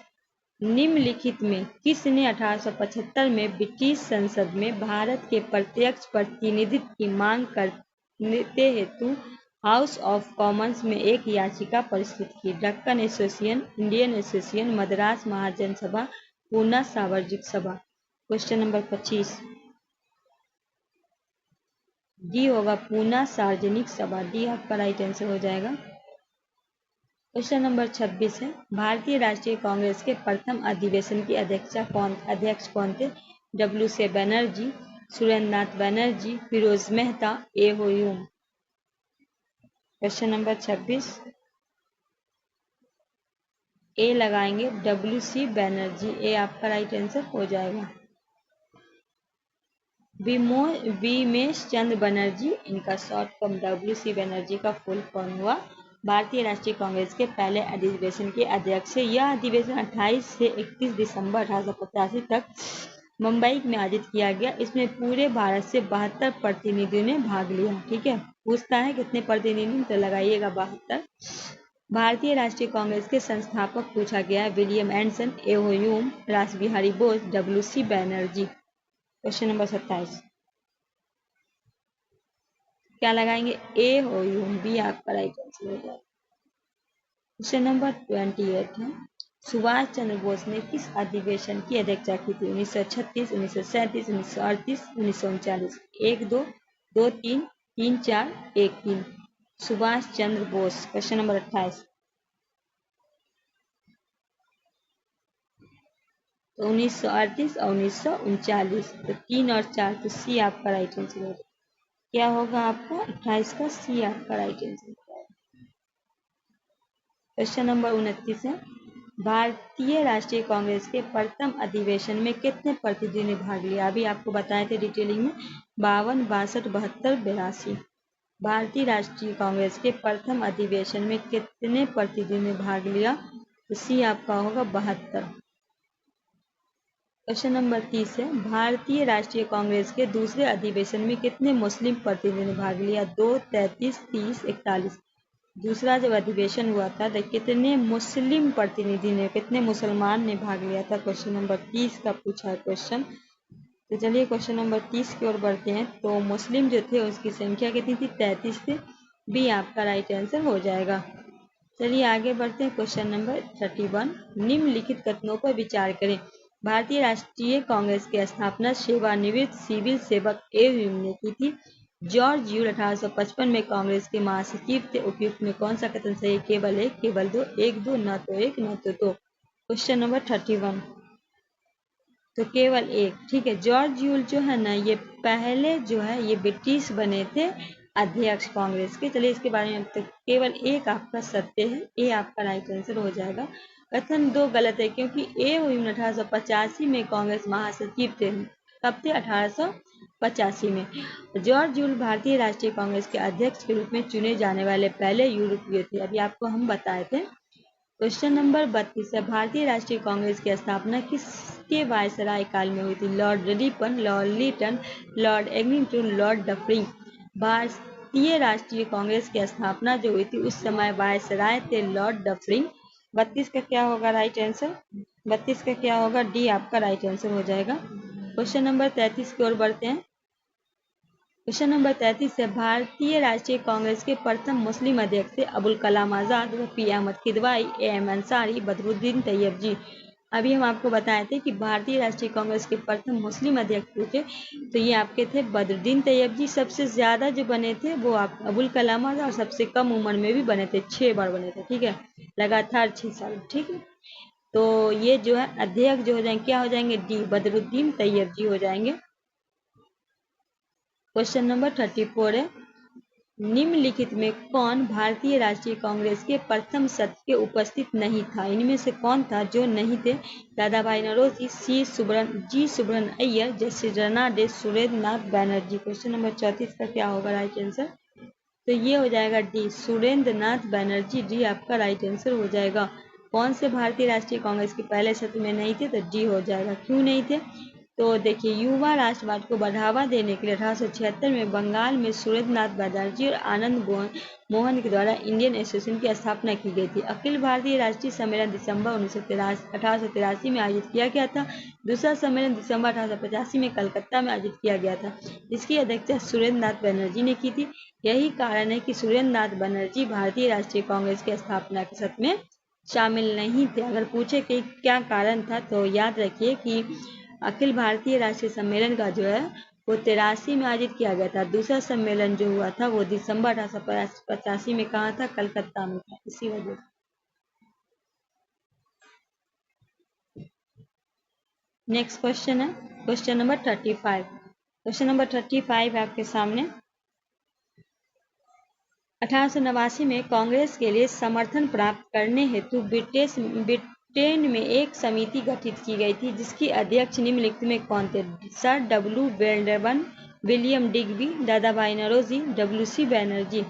निम्नलिखित में किसने 1875 में ब्रिटिश संसद में भारत के प्रत्यक्ष प्रतिनिधित्व की मांग करने हेतु हाउस ऑफ कॉमन्स में एक याचिका प्रस्तुत की? Deccan association, Indian association, Madras Mahajan Sabha, Poona सावर्जनिक सभा। क्वेश्चन नंबर 25, डी होगा पूना सार्वजनिक सभा, डी आपका राइट आंसर हो जाएगा। क्वेश्चन नंबर 26 है, भारतीय राष्ट्रीय कांग्रेस के प्रथम अधिवेशन की अध्यक्ष कौन थे? डब्ल्यू सी बनर्जी, सुरेंद्र नाथ बनर्जी, फिरोज मेहता, ए हुमायूं। क्वेश्चन नंबर 26 ए लगाएंगे, डब्ल्यू सी बनर्जी, ए आपका राइट आंसर हो जाएगा। विमेश चंद्र बनर्जी, इनका short form W C Banerjee का फुल फॉर्म हुआ भारतीय राष्ट्रीय कांग्रेस के पहले अधिवेशन के अध्यक्ष है। यह अधिवेशन 28 से 31 दिसंबर 1885 तक मुंबई में आयोजित किया गया। इसमें पूरे भारत से 72 प्रतिनिधियों ने भाग लिया। ठीक है, पूछता है कितने प्रतिनिधि, तो लगाइएगा 72। भारतीय राष्ट्रीय कांग्रेस के संस्थापक पूछा गया है, William Anderson, A Humayun, Ras Bihari Bose, W C Banerjee. Question number 27 क्या लगाएंगे? ए हुमायूं, बी आपका राइट आंसर हो जाएगा। क्वेश्चन नंबर 28 है, सुभाष चंद्र बोस ने किस अधिवेशन की अध्यक्षता की थी? 1936, 1937, 1938, 1939। 1 2 2 3 3 4 1 3। सुभाष चंद्र बोस। क्वेश्चन नंबर 28 तो 1938 और 1939, तो 3 और 4, तो सी आपका राइट आंसर होगा। क्या होगा आपका 28 का? सी आपका राइट आंसर। क्वेश्चन नंबर 29 है, भारतीय राष्ट्रीय कांग्रेस के प्रथम अधिवेशन में कितने प्रतिनिधियों ने भाग लिया? अभी आपको बताए थे डिटेलिंग में, 52, 62, 72, 82। भारतीय राष्ट्रीय कांग्रेस के प्रथम अधिवेशन में कितने प्रतिनिधियों ने भाग लिया? तो सी आपका होगा 72। क्वेश्चन नंबर 30 है, भारतीय राष्ट्रीय कांग्रेस के दूसरे अधिवेशन में कितने मुस्लिम प्रतिनिधियों ने भाग लिया? 2, 33, 30, 41। दूसरा जब अधिवेशन हुआ था तो कितने मुस्लिम प्रतिनिधि ने, कितने मुसलमान ने भाग लिया था? क्वेश्चन नंबर 30 का पूछा है क्वेश्चन। तो चलिए क्वेश्चन नंबर 30 की ओर बढ़ते हैं। तो मुस्लिम जो थे उसकी संख्या कितनी थी? 33 थे, बी आपका राइट आंसर हो जाएगा। चलिए आगे बढ़ते हैं। क्वेश्चन नंबर 31, निम्नलिखित कथनों पर विचार करें। भारतीय राष्ट्रीय कांग्रेस की स्थापना सेवानिवृत्त सिविल सेवक ए हुमायूं ने की थी। जॉर्ज यूल 1855 में कांग्रेस के महासचिव थे। उपयुक्त में कौन सा कथन सही? केवल एक, केवल दो, एक दो, न तो एक न तो दो। क्वेश्चन नंबर 31 तो केवल एक। ठीक है, जॉर्ज यूल जो है ना, ये पहले जो है ये ब्रिटिश बने थे अध्यक्ष कांग्रेस के। चलिए इसके बारे में तो केवल एक आपका सत्य है, ए आपका राइट आंसर हो जाएगा। कथन 2 गलत है, क्योंकि ए हुमायूं 1885 में कांग्रेस महासचिव थे। कब थे? 1885 में। जॉर्ज यूल भारतीय राष्ट्रीय कांग्रेस के अध्यक्ष के रूप में चुने जाने वाले पहले यूरोपीय थे। अभी आपको हम बताए थे। क्वेश्चन नंबर 32 है, भारतीय राष्ट्रीय कांग्रेस की स्थापना किसके वायसराय काल में हुई थी? Lord Ripon, lord Lytton, lord Eglinton, lord Dufferin. भारतीय राष्ट्रीय कांग्रेस की स्थापना जो हुई थी उस समय वायसराय थे लॉर्ड डफरिंग। 32 का क्या होगा राइट आंसर? 32 का क्या होगा? डी आपका राइट आंसर हो जाएगा। क्वेश्चन नंबर 33 की ओर बढ़ते हैं। क्वेश्चन नंबर 33 है, भारतीय राष्ट्रीय कांग्रेस के प्रथम मुस्लिम अध्यक्ष थे अबुल कलाम आजाद, रफी अहमद किदवाई, एम अंसारी, बदरुद्दीन तैयब। अभी हम आपको बताए थे कि भारतीय राष्ट्रीय कांग्रेस के प्रथम मुस्लिम अध्यक्ष थे, तो ये आपके थे बदरुद्दीन तैयब। सबसे ज्यादा जो बने थे वो आप अबुल कलाम आजाद, और सबसे कम उम्र में भी बने थे, 6 बार बने थे। ठीक है, लगातार 6 साल। ठीक है, तो ये जो है अध्यक्ष जो हो जाएंगे, क्या हो जाएंगे? डी, बदरुद्दीन तैयब हो जाएंगे। क्वेश्चन नंबर 34 है, निम्नलिखित में कौन भारतीय राष्ट्रीय कांग्रेस के प्रथम सत्र के उपस्थित नहीं था? इनमें से कौन था जो नहीं थे? दादा भाई नौरोजी, जी सुब्रन अय्यर, जस्टिस रनाडे, सुरेंद्र नाथ बनर्जी। क्वेश्चन नंबर 34 का क्या होगा राइट आंसर? तो ये हो जाएगा डी, सुरेंद्र नाथ बनर्जी। डी आपका राइट आंसर हो जाएगा। कौन से भारतीय राष्ट्रीय कांग्रेस के पहले सत्र में नहीं थे? तो डी हो जाएगा। क्यों नहीं थे? तो देखिए, युवा राष्ट्रवाद को बढ़ावा देने के लिए 1876 में बंगाल में सुरेंद्र नाथ बनर्जी और आनंद मोहन के द्वारा इंडियन एसोसिएशन की स्थापना की गई थी। अखिल भारतीय राष्ट्रीय सम्मेलन दिसंबर 1883 में आयोजित किया गया था। दूसरा सम्मेलन दिसंबर 1885 में कलकत्ता में आयोजित किया गया था, जिसकी अध्यक्षता सुरेंद्र नाथ बनर्जी ने की थी। यही कारण है कि सुरेंद्र नाथ बनर्जी भारतीय राष्ट्रीय कांग्रेस की स्थापना के सत्र में शामिल नहीं थे। अगर पूछे कि क्या कारण था, तो याद रखिए कि अखिल भारतीय राष्ट्रीय सम्मेलन का जो है वो 83 में आयोजित किया गया था। दूसरा सम्मेलन जो हुआ था वो दिसंबर 1885 में कहा था, कलकत्ता में था, इसी वजह से। नेक्स्ट क्वेश्चन है क्वेश्चन नंबर 35। क्वेश्चन नंबर 35 आपके सामने। 1889 में कांग्रेस के लिए समर्थन प्राप्त करने हेतु ब्रिटेन में एक समिति गठित की गई थी, जिसकी अध्यक्ष निम्नलिखित में कौन थे? Sir W Weldon, William Digby, Dadabhai Naoroji, डब्ल्यू.सी. Banerjee.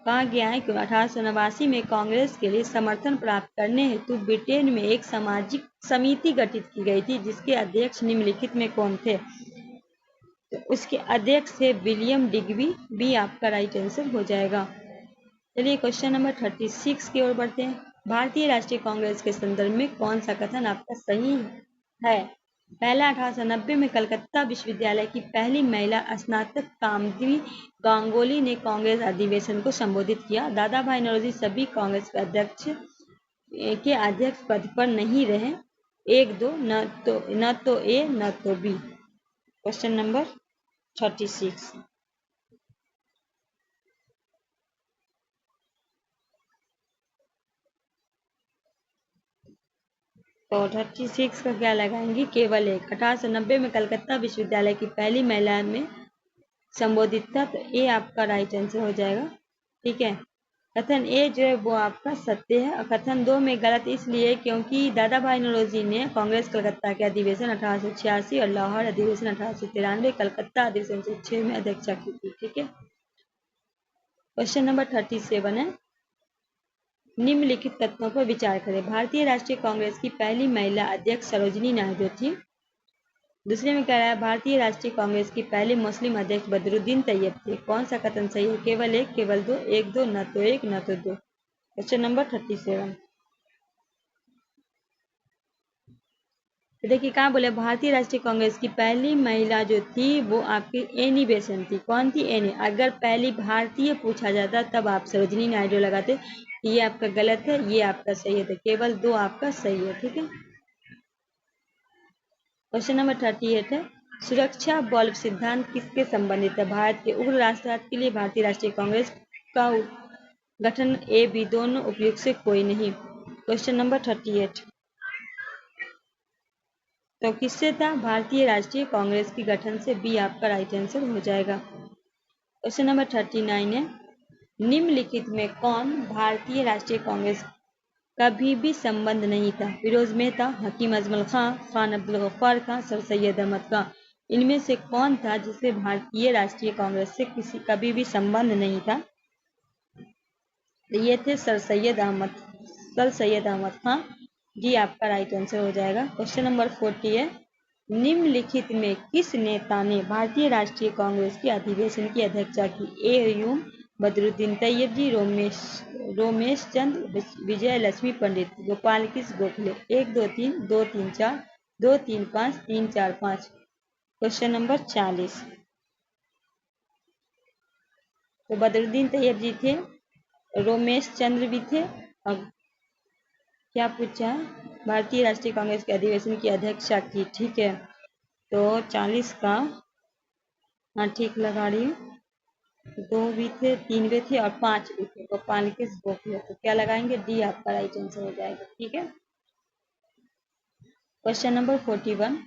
कहा गया है कि 1889 में कांग्रेस के लिए समर्थन प्राप्त करने हेतु ब्रिटेन में एक सामाजिक समिति गठित की गई थी, जिसके अध्यक्ष निम्नलिखित में कौन थे? तो उसके अध्यक्ष थे विलियम डिग्बी। बी आपका राइट आंसर हो जाएगा। चलिए क्वेश्चन नंबर 36 की ओर बढ़ते हैं। भारतीय राष्ट्रीय कांग्रेस के संदर्भ में कौन सा कथन आपका सही है? पहला, 1890 में कलकत्ता विश्वविद्यालय की पहली महिला स्नातक कामदेवी गांगुली ने कांग्रेस अधिवेशन को संबोधित किया। दादा भाई नौरोजी सभी कांग्रेस के अध्यक्ष पद पर नहीं रहे। 1-2, न तो ए न तो बी। Question number 36। तो 36 का क्या लगाएंगे? केवल एक। 1890 में कलकत्ता विश्वविद्यालय की पहली महिला में संबोधित था, तो ए आपका राइट आंसर हो जाएगा। ठीक है, कथन ए जो है वो आपका सत्य है, और कथन 2 में गलत इसलिए क्योंकि दादा भाई नौरोजी ने कांग्रेस कलकत्ता के अधिवेशन 1886 और लाहौर अधिवेशन 1893, कलकत्ता अधिवेशन 6 में अध्यक्षता की थी। ठीक है, क्वेश्चन नंबर 37 है। निम्नलिखित तथ्यों पर विचार करें। भारतीय राष्ट्रीय कांग्रेस की पहली महिला अध्यक्ष सरोजिनी नायडू थी। दूसरे में कह रहा है भारतीय राष्ट्रीय कांग्रेस की पहली मुस्लिम अध्यक्ष बदरुद्दीन तैयब थे। कौन सा कथन सही है? केवल एक, केवल दो, 1-2, न तो एक न तो दो। Question number 37। तो देखिए कहाँ बोले, भारतीय राष्ट्रीय कांग्रेस की पहली महिला जो थी वो आपकी एनी बेसेंट थी। कौन थी? एनी। अगर पहली भारतीय पूछा जाता तब आप सरोजिनी नायडू लगाते। ये आपका गलत है, ये आपका सही है, तो केवल 2 आपका सही है। ठीक है, क्वेश्चन नंबर 38 है। सुरक्षा बल्ब सिद्धांत किसके संबंधित है? भारत के उग्र राष्ट्रवाद के लिए भारतीय राष्ट्रीय कांग्रेस का गठन ए बी दोनों उपयुक्त से कोई नहीं। क्वेश्चन नंबर 38 तो किससे था? भारतीय राष्ट्रीय कांग्रेस के गठन से। बी आपका राइट आंसर हो जाएगा। क्वेश्चन नंबर 39 है। निम्नलिखित में कौन भारतीय राष्ट्रीय कांग्रेस कभी भी संबंध नहीं था? फिरोज मेहता, हकीम अजमल खां, खान अब्दुल गफ्फार खां, सर सैयद अहमद खां। इनमें से कौन था जिसे भारतीय राष्ट्रीय कांग्रेस से कभी भी संबंध नहीं था? ये थे सर सैयद अहमद खां। जी आपका राइट आंसर हो जाएगा। क्वेश्चन नंबर 40 है। निम्नलिखित में किस नेता ने भारतीय राष्ट्रीय कांग्रेस की अधिवेशन की अध्यक्षता की? ए यूं बदरुद्दीन तैयब जी, रोमेश चंद, विजय लक्ष्मी पंडित, गोपाल कृष्ण गोखले। 1-2-3, 2-3-4, 2-3-5, 3-4-5। Question number 40। तो बदरुद्दीन तैयब जी थे, रोमेश चंद्र भी थे, और क्या पूछा है? भारतीय राष्ट्रीय कांग्रेस के अधिवेशन की अध्यक्षता की। ठीक है, तो 40 का हाँ ठीक लगा रही हूँ। 2 भी थे, 3 भी थे और 5 भी थे, गोपाल कृष्ण गोखले। तो क्या लगाएंगे? डी आपका राइट आंसर हो जाएगा। ठीक है, क्वेश्चन नंबर 41।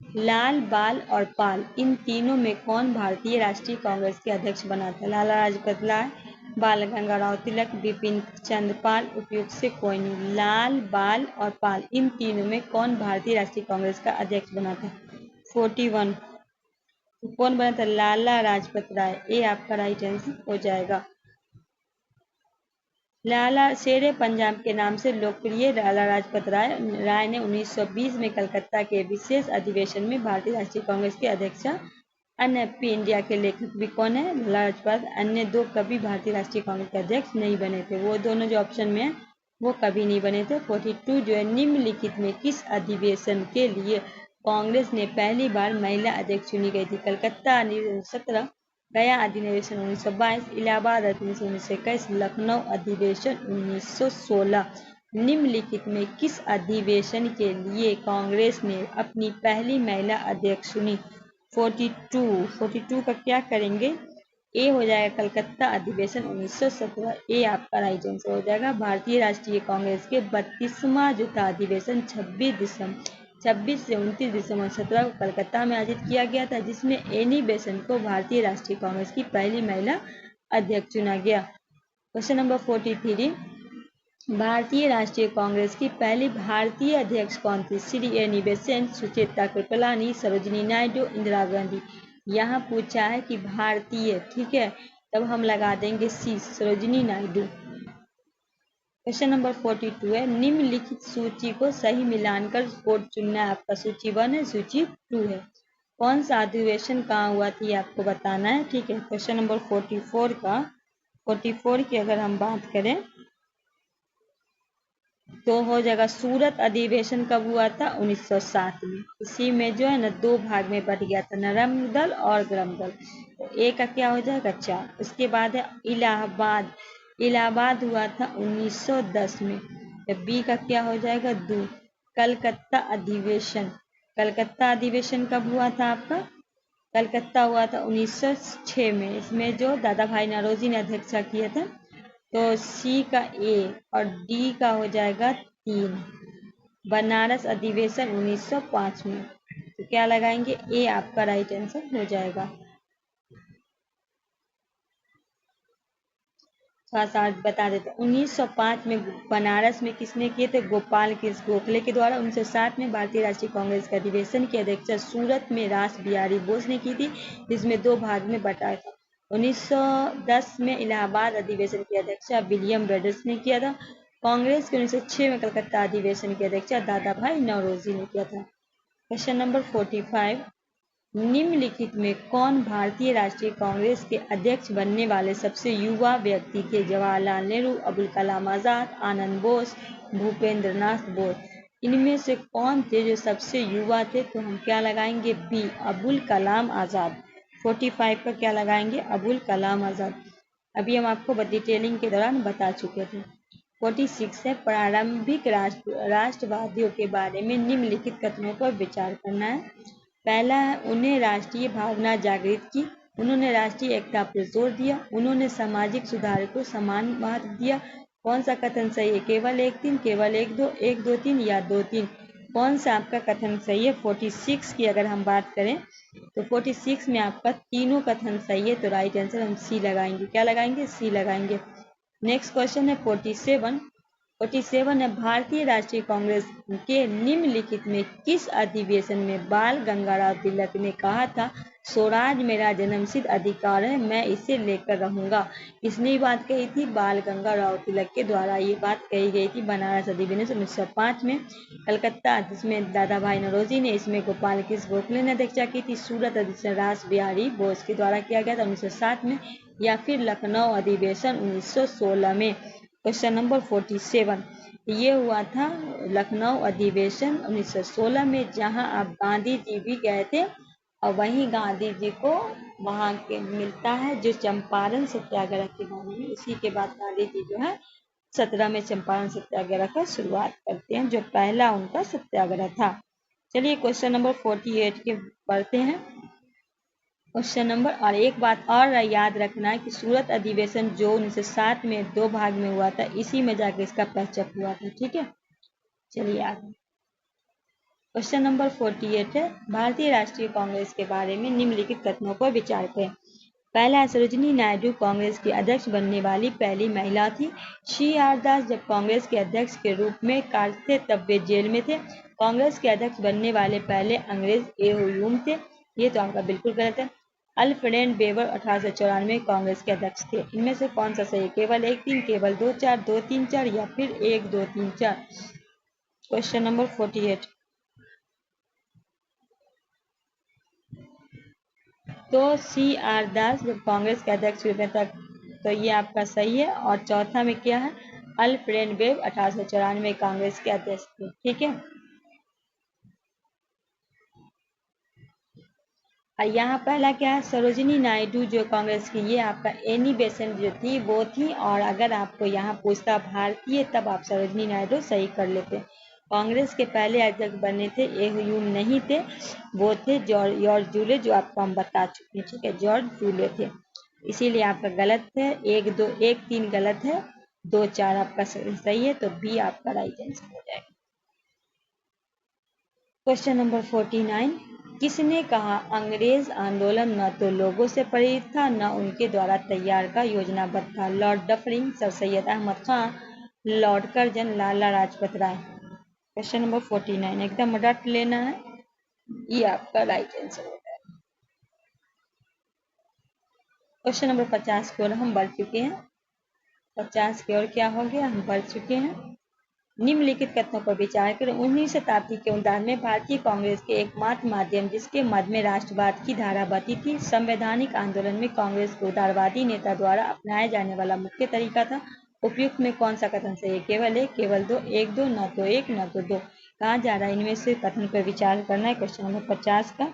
लाल, बाल और पाल इन तीनों में कौन भारतीय राष्ट्रीय कांग्रेस के अध्यक्ष बना था? लाला लाजपत राय, बाल गंगाराव तिलक, बिपिन चंद्र पाल। उपयुक्त से कोई नहीं। लाल, बाल और पाल इन तीनों में कौन भारतीय राष्ट्रीय कांग्रेस का अध्यक्ष बना था? 41 कौन बना था? लाला लाजपत राय। ए आपका राइट आंसर हो जाएगा। लाला शेरे पंजाब के नाम से लोकप्रिय लाला लाजपत राय ने 1920 में कलकत्ता के विशेष अधिवेशन में भारतीय राष्ट्रीय कांग्रेस के अध्यक्ष। अन्य इंडिया के लेखक भी कौन है? लाला लाजपत। अन्य 2 कभी भारतीय राष्ट्रीय कांग्रेस के अध्यक्ष नहीं बने थे। वो दोनों जो ऑप्शन में है वो कभी नहीं बने थे। 42 जो है, निम्नलिखित में किस अधिवेशन के लिए कांग्रेस ने पहली बार महिला अध्यक्ष चुनी गई थी? कलकत्ता 17, गया अधिवेशन 1922, इलाहाबाद अधिवेशन 1921, लखनऊ अधिवेशन 1916। निम्नलिखित में किस अधिवेशन के लिए कांग्रेस ने अपनी पहली महिला अध्यक्ष चुनी? 42 का क्या करेंगे, ए हो जाएगा कलकत्ता अधिवेशन 1917, ए आपका राइट आंसर हो जाएगा। भारतीय राष्ट्रीय कांग्रेस के 32वां जो था अधिवेशन 26 से 29 दिसंबर 17 को कलकत्ता में आयोजित किया गया था, जिसमें एनी बेसेंट को भारतीय राष्ट्रीय कांग्रेस की पहली महिला अध्यक्ष चुना गया। क्वेश्चन नंबर 43, भारतीय राष्ट्रीय कांग्रेस की पहली भारतीय अध्यक्ष कौन थी? Shri Annie Besant, Sucheta Kripalani, Sarojini Naidu, Indira Gandhi. यहाँ पूछा है कि भारतीय, ठीक है, तब हम लगा देंगे सी, सरोजिनी नायडू। क्वेश्चन नंबर 42 है, निम्नलिखित सूची को सही मिलान कर कोड चुनना है। आपका सूची 1 है, सूची 2 है। कौन सा अधिवेशन कहाँ हुआ थी आपको बताना है, ठीक है। क्वेश्चन नंबर 44 की अगर हम बात करें तो हो जाएगा सूरत अधिवेशन कब हुआ था? 1907 में। इसी में जो है ना 2 भाग में बट गया था, नरम दल और गरम दल। तो ए का क्या हो जाएगा? 4। उसके बाद है इलाहाबाद हुआ था 1910 में। तो बी का क्या हो जाएगा? 2। कलकत्ता अधिवेशन कब हुआ था आपका? कलकत्ता हुआ था 1906 में। इसमें जो दादा भाई नौरोजी ने अध्यक्षता किया था। तो सी का ए और डी का हो जाएगा 3। बनारस अधिवेशन 1905 में। तो क्या लगाएंगे? ए आपका राइट आंसर हो जाएगा। थोड़ा सा बता देते 1905 में बनारस में किसने किए थे? गोपाल कृष्ण गोखले के द्वारा। 1907 में भारतीय राष्ट्रीय कांग्रेस के अधिवेशन की अध्यक्षता सूरत में रास बिहारी बोस ने की थी, जिसमें 2 भाग में बटा था। 1910 में इलाहाबाद अधिवेशन की अध्यक्षता विलियम ब्रदर्स ने किया था। कांग्रेस के 1906 में कलकत्ता अधिवेशन की अध्यक्षता दादा भाई नौरोजी ने किया था। क्वेश्चन नंबर 45, निम्नलिखित में कौन भारतीय राष्ट्रीय कांग्रेस के अध्यक्ष बनने वाले सबसे युवा व्यक्ति थे? जवाहरलाल नेहरू, अबुल कलाम आजाद, आनंद बोस, भूपेंद्र नाथ बोस। इनमें से कौन थे जो सबसे युवा थे? तो हम क्या लगाएंगे? बी, अबुल कलाम आजाद। 45 का क्या लगाएंगे? अबुल कलाम आजाद। अभी हम आपको डिटेलिंग के दौरान बता चुके थे। 46 है, प्रारंभिक राष्ट्रवादियों के बारे में निम्नलिखित कथनों पर विचार करना है। पहला है, उन्हें राष्ट्रीय भावना जागृत की, उन्होंने राष्ट्रीय एकता पर जोर दिया, उन्होंने सामाजिक सुधार को समान महत्व दिया। कौन सा कथन सही है? केवल 1-3, केवल 1-2, 1-2-3 या 2-3? कौन सा आपका कथन सही है? 46 की अगर हम बात करें तो 46 में आपका तीनों कथन सही है, तो राइट आंसर हम सी लगाएंगे। क्या लगाएंगे? सी लगाएंगे। नेक्स्ट क्वेश्चन है 47 है, भारतीय राष्ट्रीय कांग्रेस के निम्नलिखित में किस अधिवेशन में बाल गंगाराव तिलक ने कहा था, स्वराज मेरा जन्मसिद्ध अधिकार है, मैं इसे लेकर रहूंगा? किसने बात कही थी? बाल गंगाराव तिलक के द्वारा ये बात कही गई थी बनारस अधिवेशन 1905 में। कलकत्ता जिसमें दादा भाई नौरोजी ने, इसमें गोपाल कृष्ण गोखले ने अध्यक्षता की थी। सूरत अधिवेशन रास बिहारी बोस के द्वारा किया गया था 1907 में, या फिर लखनऊ अधिवेशन 1916 में। क्वेश्चन नंबर 47, ये हुआ था लखनऊ अधिवेशन 1916 में, जहां आप गांधी जी भी गए थे, और वहीं गांधी जी को वहां के मिलता है जो चंपारण सत्याग्रह के बारे में। उसी के बाद गांधी जी जो है 17 में चंपारण सत्याग्रह का शुरुआत करते हैं, जो पहला उनका सत्याग्रह था। चलिए क्वेश्चन नंबर 48 के पढ़ते हैं। क्वेश्चन नंबर, और एक बात और याद रखना है कि सूरत अधिवेशन जो 1907 में 2 भाग में हुआ था, इसी में जाकर इसका पैचअप हुआ था, ठीक है। चलिए आगे क्वेश्चन नंबर 48 है, भारतीय राष्ट्रीय कांग्रेस के बारे में निम्नलिखित कथनों पर विचार करें। पहला, सरोजिनी नायडू कांग्रेस की अध्यक्ष बनने वाली पहली महिला थी। CR दास जब कांग्रेस के अध्यक्ष के रूप में कार्य थे तब वे जेल में थे। कांग्रेस के अध्यक्ष बनने वाले पहले अंग्रेज एओ थे। ये तो आपका बिल्कुल गलत है। अल्फ्रेड वेबर 1894 कांग्रेस के अध्यक्ष थे। इनमें से कौन सा सही? केवल 1-3, केवल 2-4, 2-3-4 या फिर 1-2-3-4? क्वेश्चन नंबर 48, तो CR दास जब कांग्रेस के अध्यक्ष हुए तक, तो ये आपका सही है। और चौथा में क्या है? अल्फ्रेड वेब 1894 कांग्रेस के अध्यक्ष थे, ठीक है। और यहाँ पहला क्या है? सरोजिनी नायडू जो कांग्रेस की, ये आपका एनी बेसेंट जो थी वो थी। और अगर आपको यहाँ पूछता भारतीय, तब आप सरोजिनी नायडू सही कर लेते। कांग्रेस के पहले अध्यक्ष बने थे ए ह्यूम नहीं थे, वो थे जॉर्ज जूले, जो आपको हम बता चुके हैं। ठीक है, जॉर्ज जूले थे। इसीलिए आपका गलत है, 1 2 1 3 गलत है, 2 4 आपका सही है, तो बी आपका राइट आंसर हो जाएगा। क्वेश्चन नंबर 49, किसने कहा अंग्रेज आंदोलन न तो लोगों से प्रेरित था न उनके द्वारा तैयार का योजनाबद्ध था? Lord Dufferin, sir Syed Ahmad Khan, lord Curzon, Lala Lajpat Rai. Question number 49 एकदम रट लेना है, ये आपका राइट आंसर होगा। क्वेश्चन नंबर 50 की ओर हम बढ़ चुके हैं। 50 की ओर क्या हो गया, हम बढ़ चुके हैं। निम्नलिखित कथनों पर विचार करें। 19वीं शताब्दी के उत्तरार्ध में भारतीय कांग्रेस के एकमात्र माध्यम जिसके मध्य में राष्ट्रवाद की धारा बहती थी, संवैधानिक आंदोलन में कांग्रेस के उदारवादी नेता द्वारा अपनाया जाने वाला मुख्य तरीका था। उपयुक्त में कौन सा कथन सही है? केवल एक, केवल दो, एक दो, न तो एक न तो दो। कहा जा रहा है इनमें से कथन पर विचार करना है। क्वेश्चन नंबर 50 का,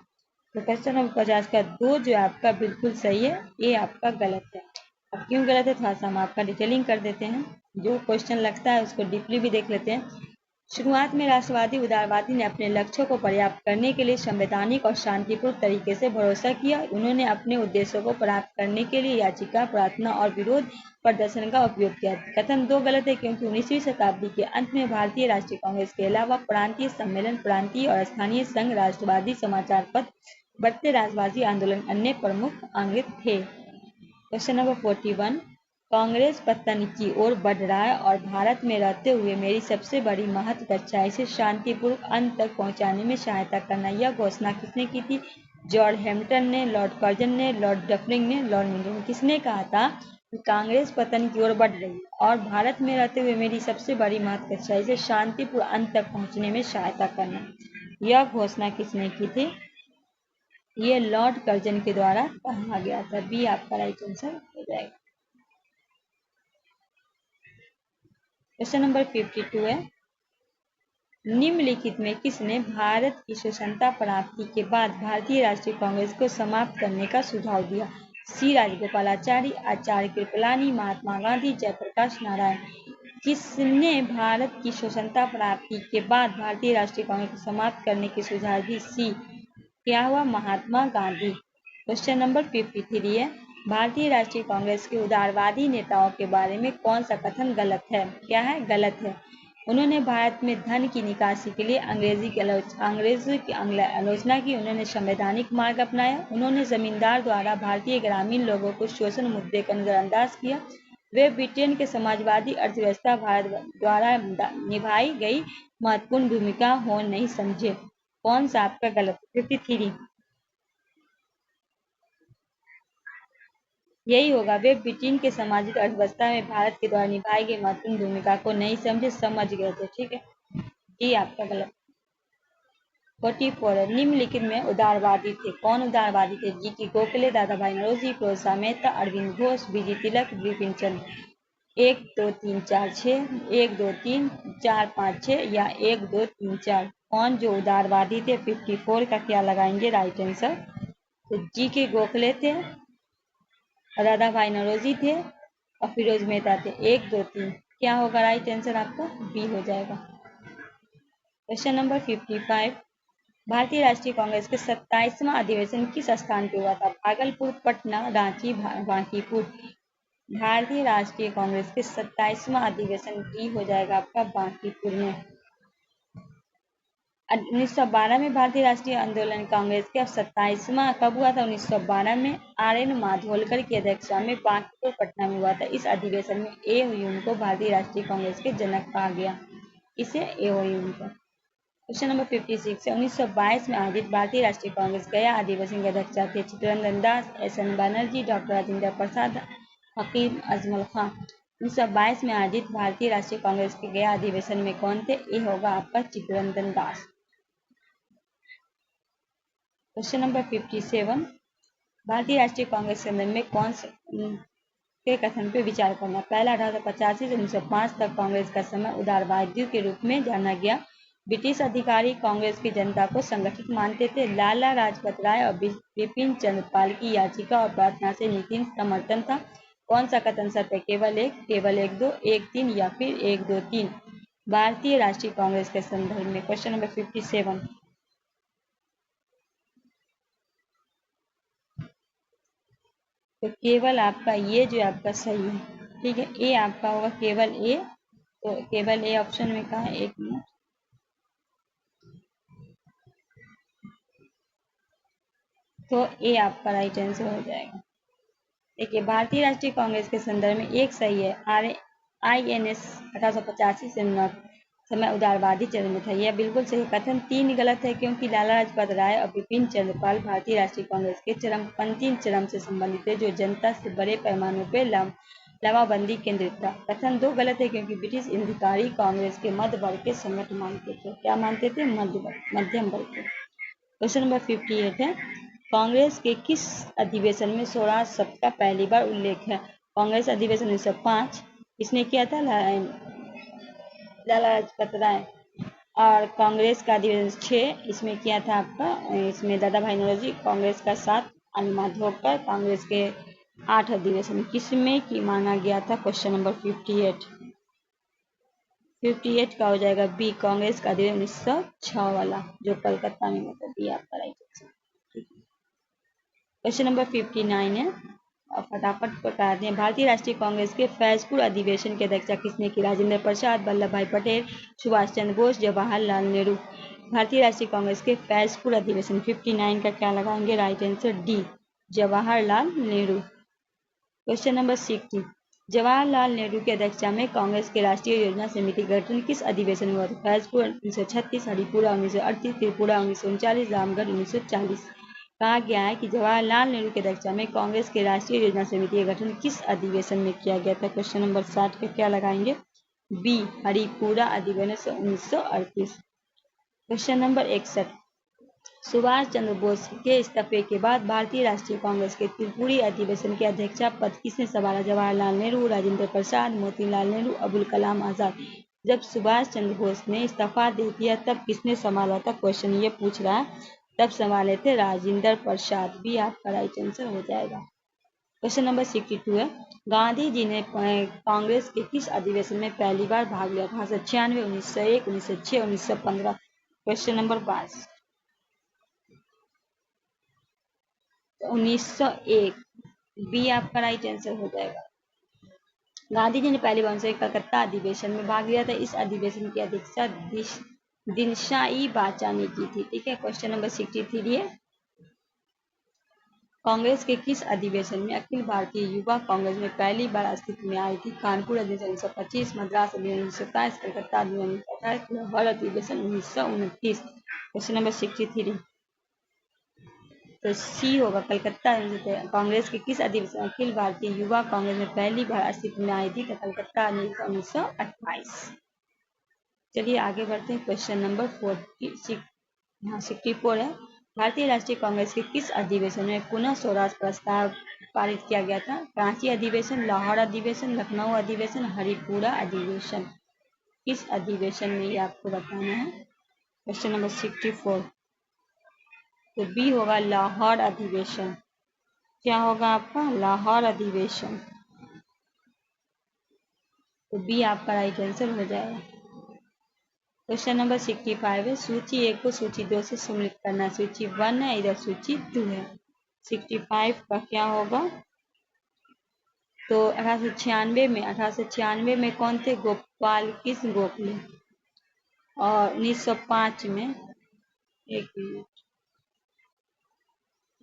तो क्वेश्चन नंबर 50 का दो जो आपका बिल्कुल सही है, ये आपका गलत है। अब क्यों गलत है, थोड़ा सा हम आपका डिटेलिंग कर देते हैं। जो क्वेश्चन लगता है उसको डीपली भी देख लेते हैं। शुरुआत में राष्ट्रवादी उदारवादी ने अपने लक्ष्यों को पर्याप्त करने के लिए संवैधानिक और शांतिपूर्ण तरीके से भरोसा किया। उन्होंने अपने उद्देश्यों को प्राप्त करने के लिए याचिका, प्रार्थना और विरोध प्रदर्शन का उपयोग किया। कथन दो गलत है, क्योंकि 19वीं शताब्दी के अंत में भारतीय राष्ट्रीय कांग्रेस के अलावा प्रांतीय सम्मेलन, प्रांतीय और स्थानीय संघ, राष्ट्रवादी समाचार पत्र, बढ़ते राष्ट्रवादी आंदोलन अन्य प्रमुख अंग थे। क्वेश्चन नंबर 41, कांग्रेस पतन की ओर बढ़ रहा है और भारत में रहते हुए मेरी सबसे बड़ी महत्वाकांक्षा इसे शांतिपूर्वक अंत तक पहुंचाने में सहायता करना। यह घोषणा किसने की थी? जॉर्ज हैम्पटन ने, लॉर्ड कर्जन ने, लॉर्ड डफरिन ने, लॉर्ड मिंटो ने। किसने कहा था कि कांग्रेस पतन की ओर बढ़ रही है और भारत में रहते हुए मेरी सबसे बड़ी महत्वाकांक्षा इसे शांतिपूर्वक अंत तक पहुंचने में सहायता करना? यह घोषणा किसने की थी? ये लॉर्ड कर्जन के द्वारा कहा गया था। बी आपका राइट आंसर हो जाएगा। क्वेश्चन नंबर 52 है, निम्नलिखित में किसने भारत की स्वतंत्रता प्राप्ति के बाद भारतीय राष्ट्रीय कांग्रेस को समाप्त करने का सुझाव दिया? सी राजगोपालाचारी, आचार्य कृपलानी, महात्मा गांधी, जयप्रकाश नारायण। किसने भारत की स्वतंत्रता प्राप्ति के बाद भारतीय राष्ट्रीय कांग्रेस को समाप्त करने की सुझाव दी? सी, क्या हुआ? महात्मा गांधी। क्वेश्चन नंबर 53 है, भारतीय राष्ट्रीय कांग्रेस के उदारवादी नेताओं के बारे में कौन सा कथन गलत है? क्या है? गलत है। उन्होंने भारत में धन की निकासी के लिए अंग्रेजों की आलोचना की। उन्होंने संवैधानिक मार्ग अपनाया। उन्होंने जमींदार द्वारा भारतीय ग्रामीण लोगों को शोषण मुद्दे का नजरअंदाज किया। वे ब्रिटेन के समाजवादी अर्थव्यवस्था भारत द्वारा निभाई गई महत्वपूर्ण भूमिका हो नहीं समझे। कौन सा आपका गलत? 53 यही होगा। वे ब्रिटेन के सामाजिक अर्थव्यवस्था में भारत के द्वारा निभाई गई महत्वपूर्ण भूमिका को नहीं समझे, समझ गए थे। ठीक है, ये आपका गलत। 44 निम्नलिखित में उदारवादी थे। कौन उदारवादी थे? जी टी गोखले, दादा भाई नौरोजी, फिरोज मेहता, अरविंद घोष, बीजी तिलक, बिपिन चंद्र। 1 2 3 4 6, 1 2 3 4 5 6 या 1 2 3 4? कौन जो उदारवादी थे? 54 का क्या लगाएंगे राइट आंसर? तो जी के गोखले थे, दादा भाई नौरोजी थे और फिरोज मेहता थे। 1 2 3 क्या होगा राइट आंसर आपका? बी हो जाएगा। क्वेश्चन नंबर 55, भारतीय राष्ट्रीय कांग्रेस के 27वां अधिवेशन किस स्थान पे हुआ था? भागलपुर, पटना, रांची, बांकीपुर। भारतीय राष्ट्रीय कांग्रेस के 27वां अधिवेशन डी हो जाएगा आपका बांकीपुर में। 1912 में भारतीय राष्ट्रीय आंदोलन कांग्रेस के 27वां कब हुआ था? 1912 में आर.एन. माधोलकर की अध्यक्षता में बांकीपुर, पटना में हुआ था। इस अधिवेशन में ए ह्यूम को भारतीय राष्ट्रीय कांग्रेस के जनक कहा गया। इसे ए ह्यूम को। क्वेश्चन नंबर 56 है, 1922 में आयोजित भारतीय राष्ट्रीय कांग्रेस गया अधिवेशन के अध्यक्ष थे चित्तरंजन दास, एस.एन. बनर्जी, डॉक्टर राजेंद्र प्रसाद, हकीम अजमल खां। 1922 में आयोजित भारतीय राष्ट्रीय कांग्रेस के गया अधिवेशन में कौन थे? ये होगा आपका चित्तरंजन दास। क्वेश्चन नंबर 57, भारतीय राष्ट्रीय कांग्रेस के संदर्भ में कौन से के कथन पे विचार करना? पहला, 1885 से 1905 तक कांग्रेस का समय उदारवादियों के रूप में जाना गया। ब्रिटिश अधिकारी कांग्रेस की जनता को संगठित मानते थे। लाला लाजपत राय और बिपिन चंद्र पाल की याचिका और प्रार्थना से नीति समर्थन था। कौन सा कथन सत्य है? केवल एक, केवल 1 2, 1 3 या फिर 1 2 3? भारतीय राष्ट्रीय कांग्रेस के संदर्भ में। Question number 57। तो केवल आपका ये जो आपका सही है, ठीक है, ए आपका होगा केवल ए। तो केवल ए ऑप्शन में कहा है, 1 मिनट। तो ए आपका राइट आंसर हो जाएगा। देखिए, भारतीय राष्ट्रीय कांग्रेस के संदर्भ में एक सही है। INS 1885 से समय उदारवादी चरण में था, यह बिल्कुल सही। कथन 3 गलत है, क्योंकि लाला लाजपत राय और बिपिन चंद्र पाल भारतीय राष्ट्रीय कांग्रेस के चरमपंथी चरम से संबंधित थे, जो जनता से बड़े पैमाने पर लावाबंदी केंद्रित था। कथन 2 गलत है, क्योंकि ब्रिटिश अधिकारी कांग्रेस के मध्य वर्ग के संगठन मानते थे। क्या मानते थे? मध्यम वर्ग के। क्वेश्चन नंबर 58 है, कांग्रेस के किस अधिवेशन में स्वराज शब्द का पहली बार उल्लेख है? कांग्रेस अधिवेशन 1905, इसने किया था लाला लाजपत राय। और कांग्रेस का अधिवेशन 6, इसमें किया था आपका, इसमें दादा भाई नौरोजी। कांग्रेस का 7, माधवकर। कांग्रेस के 8 अधिवेशन किसमें की माना गया था? क्वेश्चन नंबर 58 का हो जाएगा बी, कांग्रेस का अधिवेशन 1906 वाला, जो कलकत्ता में होता है। बी आपका राइट आंसर। क्वेश्चन नंबर 59 है, और फटाफट बताते हैं। भारतीय राष्ट्रीय कांग्रेस के फैजपुर अधिवेशन की अध्यक्षता किसने की? राजेंद्र प्रसाद, वल्लभ भाई पटेल, सुभाष चंद्र बोस, जवाहरलाल नेहरू। भारतीय राष्ट्रीय कांग्रेस के फैजपुर अधिवेशन 59 का क्या लगाएंगे? Right answer D, Jawaharlal Nehru. Question number 60, Jawaharlal Nehru की अध्यक्षता में कांग्रेस के राष्ट्रीय योजना समिति गठन किस अधिवेशन में हुआ था? फैजपुर 1936, हरिपुरा 1938, त्रिपुरा 1939, रामगढ़ 1940। कहा गया है कि जवाहरलाल नेहरू की अध्यक्षता में कांग्रेस के राष्ट्रीय योजना समिति का गठन किस अधिवेशन में किया गया था? क्वेश्चन नंबर 60 का क्या लगाएंगे? बी, हरिपुरा अधिवेशन 1938। क्वेश्चन नंबर 61, सुभाष चंद्र बोस के इस्तीफे के बाद भारतीय राष्ट्रीय कांग्रेस के त्रिपुरी अधिवेशन के अध्यक्षा पद किसने संभाला? जवाहरलाल नेहरू, राजेंद्र प्रसाद, मोतीलाल नेहरू, अबुल कलाम आजाद। जब सुभाष चंद्र बोस ने इस्तीफा दे दिया तब किसने संभाला था? क्वेश्चन ये पूछ रहा है। तब संभाले थे राजेंद्र प्रसाद। भी आपका राइट आंसर हो जाएगा। क्वेश्चन नंबर 62 है, गांधी जी ने कांग्रेस के किस अधिवेशन में पहली बार भाग लिया? 1896, 1901, 1906, 1915। Question number 22, 1901। बी आपका राइट आंसर हो जाएगा। गांधी जी ने पहली बार कलकत्ता अधिवेशन में भाग लिया था। इस अधिवेशन की अध्यक्षता दिनशाई बाचा ने की थी। ठीक है। क्वेश्चन नंबर 63 है, कांग्रेस के किस अधिवेशन में अखिल भारतीय युवा कांग्रेस में पहली बार अस्तित्व में आई थी? कानपुर अधिवेशन 1925, मद्रास अधिवेशन 1927, कलकत्ता अधिवेशन 1928, लाहौर अधिवेशन 1929। क्वेश्चन नंबर 63, तो सी होगा, कलकत्ता कांग्रेस के किस अधिवेशन अखिल भारतीय युवा कांग्रेस में पहली बार अस्तित्व में आई थी? तो कलकत्ता अधिवेशन 1928। चलिए आगे बढ़ते हैं। क्वेश्चन नंबर 64 है, भारतीय राष्ट्रीय कांग्रेस के किस अधिवेशन में पुनः स्वराज प्रस्ताव पारित किया गया था? रांची अधिवेशन, लाहौर अधिवेशन, लखनऊ अधिवेशन, हरिपुरा अधिवेशन। किस अधिवेशन में ये आपको बताना है? क्वेश्चन नंबर 64, तो बी होगा लाहौर अधिवेशन। क्या होगा आपका? लाहौर अधिवेशन। तो बी आपका राइट आंसर हो जाएगा। क्वेश्चन नंबर 65 है, सूची 1 को सूची 2 से सम्मिलित करना। सूची 1 है, इधर सूची 2 है। 65 का क्या होगा? तो 1896 में कौन थे? गोपाल कृष्ण गोखले। और 1905 में, एक मिनट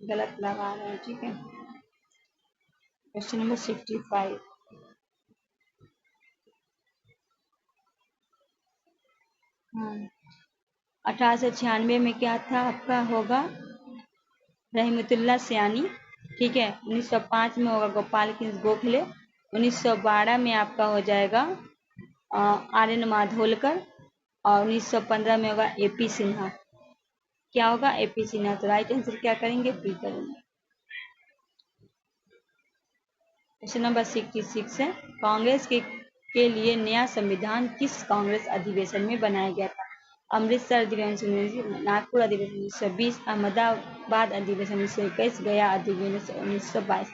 गलत लगा रहे हैं, ठीक है। क्वेश्चन नंबर 65, हाँ, 1896 में क्या था आपका? होगा रहमतुल्लाह सयानी। ठीक है। 1905 में होगा गोपाल कृष्ण गोखले। 1912 में आपका हो जाएगा आर्यन माधोलकर। और 1915 में होगा AP सिन्हा। क्या होगा? AP सिन्हा। तो राइट आंसर क्या करेंगे? बी करेंगे। क्वेश्चन नंबर 66 है, कांग्रेस के लिए नया संविधान किस कांग्रेस अधिवेशन में बनाया गया था? अमृतसर अधिवेशन 1919, नागपुर अधिवेशन 1920, अहमदाबाद अधिवेशन 1921, गया अधिवेशन 1922।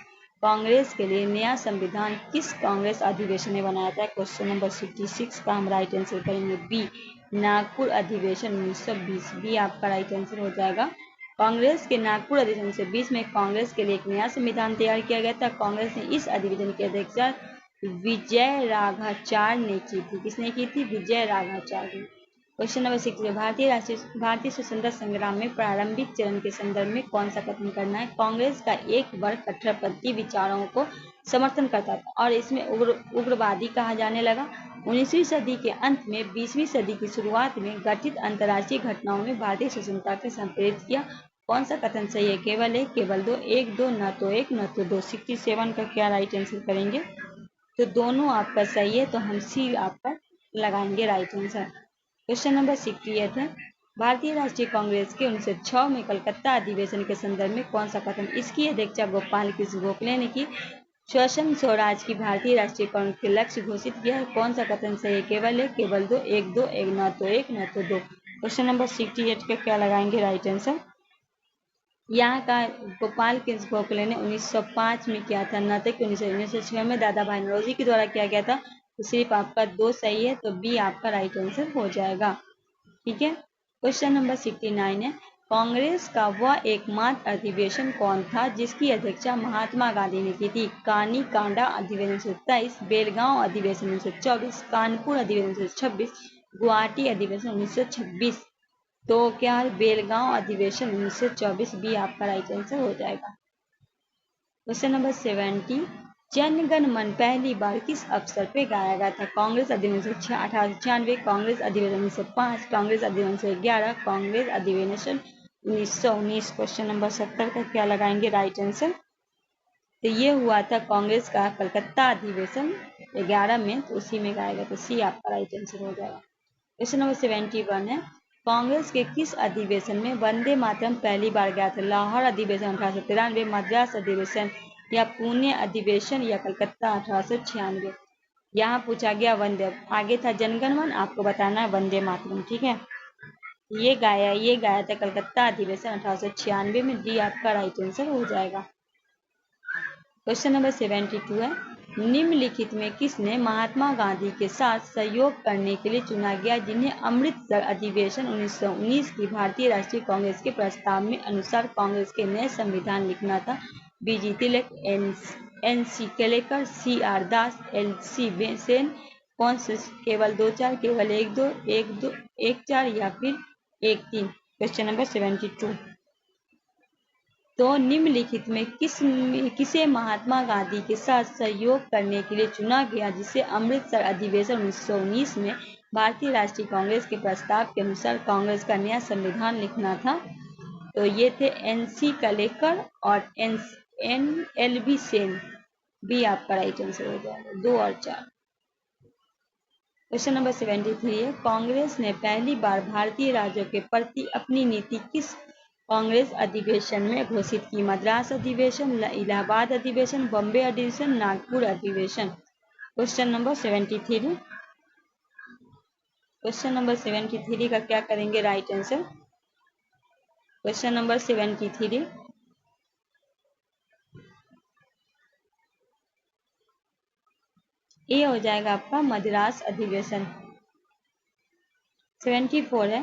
कांग्रेस के लिए नया संविधान किस कांग्रेस अधिवेशन में बनाया था? क्वेश्चन नंबर 66 का हम राइट आंसर करेंगे बी, नागपुर अधिवेशन 1920। बी आपका राइट आंसर हो जाएगा। कांग्रेस के नागपुर अधिवेशन से 20 में कांग्रेस के लिए एक नया संविधान तैयार किया गया था। कांग्रेस ने इस अधिवेशन की अध्यक्षता विजय राघाचार्य ने की थी। किसने की थी? विजय राघाचार्य। क्वेश्चन नंबर 6, भारतीय स्वतंत्रता संग्राम में प्रारंभिक चरण के संदर्भ में कौन सा कथन करना है? कांग्रेस का एक वर्ग कट्टरपंथी विचारों को समर्थन करता था और इसमें उग्रवादी कहा जाने लगा। 19वीं सदी के अंत में 20वीं सदी की शुरुआत में घटित अंतर्राष्ट्रीय घटनाओं में भारतीय स्वतंत्रता के संप्रेरित किया। कौन सा कथन सही है? केवल एक, केवल दो, एक दो, न तो एक न तो दो। 67 का क्या राइट आंसर करेंगे? तो दोनों आपका सही है, तो हम सी आपका लगाएंगे राइट आंसर। क्वेश्चन नंबर 68 है, भारतीय राष्ट्रीय कांग्रेस के 1906 में कलकत्ता अधिवेशन के संदर्भ में कौन सा कथन? इसकी अध्यक्षता गोपाल कृष्ण गोखले ने की। शासन स्वराज की भारतीय राष्ट्रीय कांग्रेस के लक्ष्य घोषित किया है। कौन सा कथन सही है? केवल एक, केवल दो, एक दो, एक न तो दो। क्वेश्चन नंबर 68 का क्या लगाएंगे राइट आंसर? यहाँ का गोपाल कृष्ण गोखले ने 1905 में किया था, न तक 1906 में दादा भाई नौरोजी के द्वारा किया गया था। तो सिर्फ आपका दो सही है, तो बी आपका राइट आंसर हो जाएगा। ठीक है। क्वेश्चन नंबर 69 है, कांग्रेस का वह एकमात्र अधिवेशन कौन था जिसकी अध्यक्षता महात्मा गांधी ने की थी? कानी कांडा अधिवेशन 1927, बेलगांव अधिवेशन 1924, कानपुर अधिवेशन 1926, गुवाहाटी अधिवेशन 1926। तो क्या बेलगांव अधिवेशन 1924 भी आपका राइट आंसर हो जाएगा। क्वेश्चन नंबर 70, जन गण मन पहली बार किस अवसर पे गाया गया था? कांग्रेस अधिवेशन 1896, कांग्रेस अधिवेशन 1905, कांग्रेस अधिवेशन 1911, कांग्रेस अधिवेशन 1919। क्वेश्चन नंबर 70 का क्या लगाएंगे राइट आंसर? तो ये हुआ था कांग्रेस का कलकत्ता अधिवेशन 11 में, तो उसी में गाया गया, तो सी आपका राइट आंसर हो जाएगा। क्वेश्चन नंबर 71 है, कांग्रेस के किस अधिवेशन में वंदे मातरम पहली बार गया था? लाहौर अधिवेशन 1893, मद्रास अधिवेशन या पुणे अधिवेशन या कलकत्ता 1896। यहाँ पूछा गया वंदे, आगे था जनगण मन, आपको बताना है वंदे मातरम। ठीक है, ये गाया था कलकत्ता अधिवेशन 1896 में। डी आपका राइट आंसर हो जाएगा। क्वेश्चन नंबर 72 है, निम्नलिखित में किसने महात्मा गांधी के साथ सहयोग करने के लिए चुना गया जिन्हें अमृतसर अधिवेशन 1919 की भारतीय राष्ट्रीय कांग्रेस के प्रस्ताव में अनुसार कांग्रेस के नए संविधान लिखना था? बीजी तिलक, एन.सी. केलेकर, सी.आर. दास, एल.सी. सेन। कौन से? केवल 2-4, केवल 1-2, 1-2, 1-4 या फिर 1-3। क्वेश्चन नंबर 72, तो निम्नलिखित में किसे महात्मा गांधी के साथ सहयोग करने के लिए चुना गया जिसे अमृतसर अधिवेशन 1919 में भारतीय राष्ट्रीय कांग्रेस के प्रस्ताव के अनुसार कांग्रेस का नया संविधान लिखना था? तो ये थे एन.सी. कलेकर और एल.बी. सेन। बी आपका राइट आंसर हो जाएगा, 2 और 4। क्वेश्चन नंबर 73 है, कांग्रेस ने पहली बार भारतीय राज्यों के प्रति अपनी नीति किस कांग्रेस अधिवेशन में घोषित की? मद्रास अधिवेशन, इलाहाबाद अधिवेशन, बॉम्बे अधिवेशन, नागपुर अधिवेशन। क्वेश्चन नंबर 73, क्वेश्चन नंबर 73 का क्या करेंगे राइट आंसर? क्वेश्चन नंबर 73 ये हो जाएगा आपका मद्रास अधिवेशन। 74 है,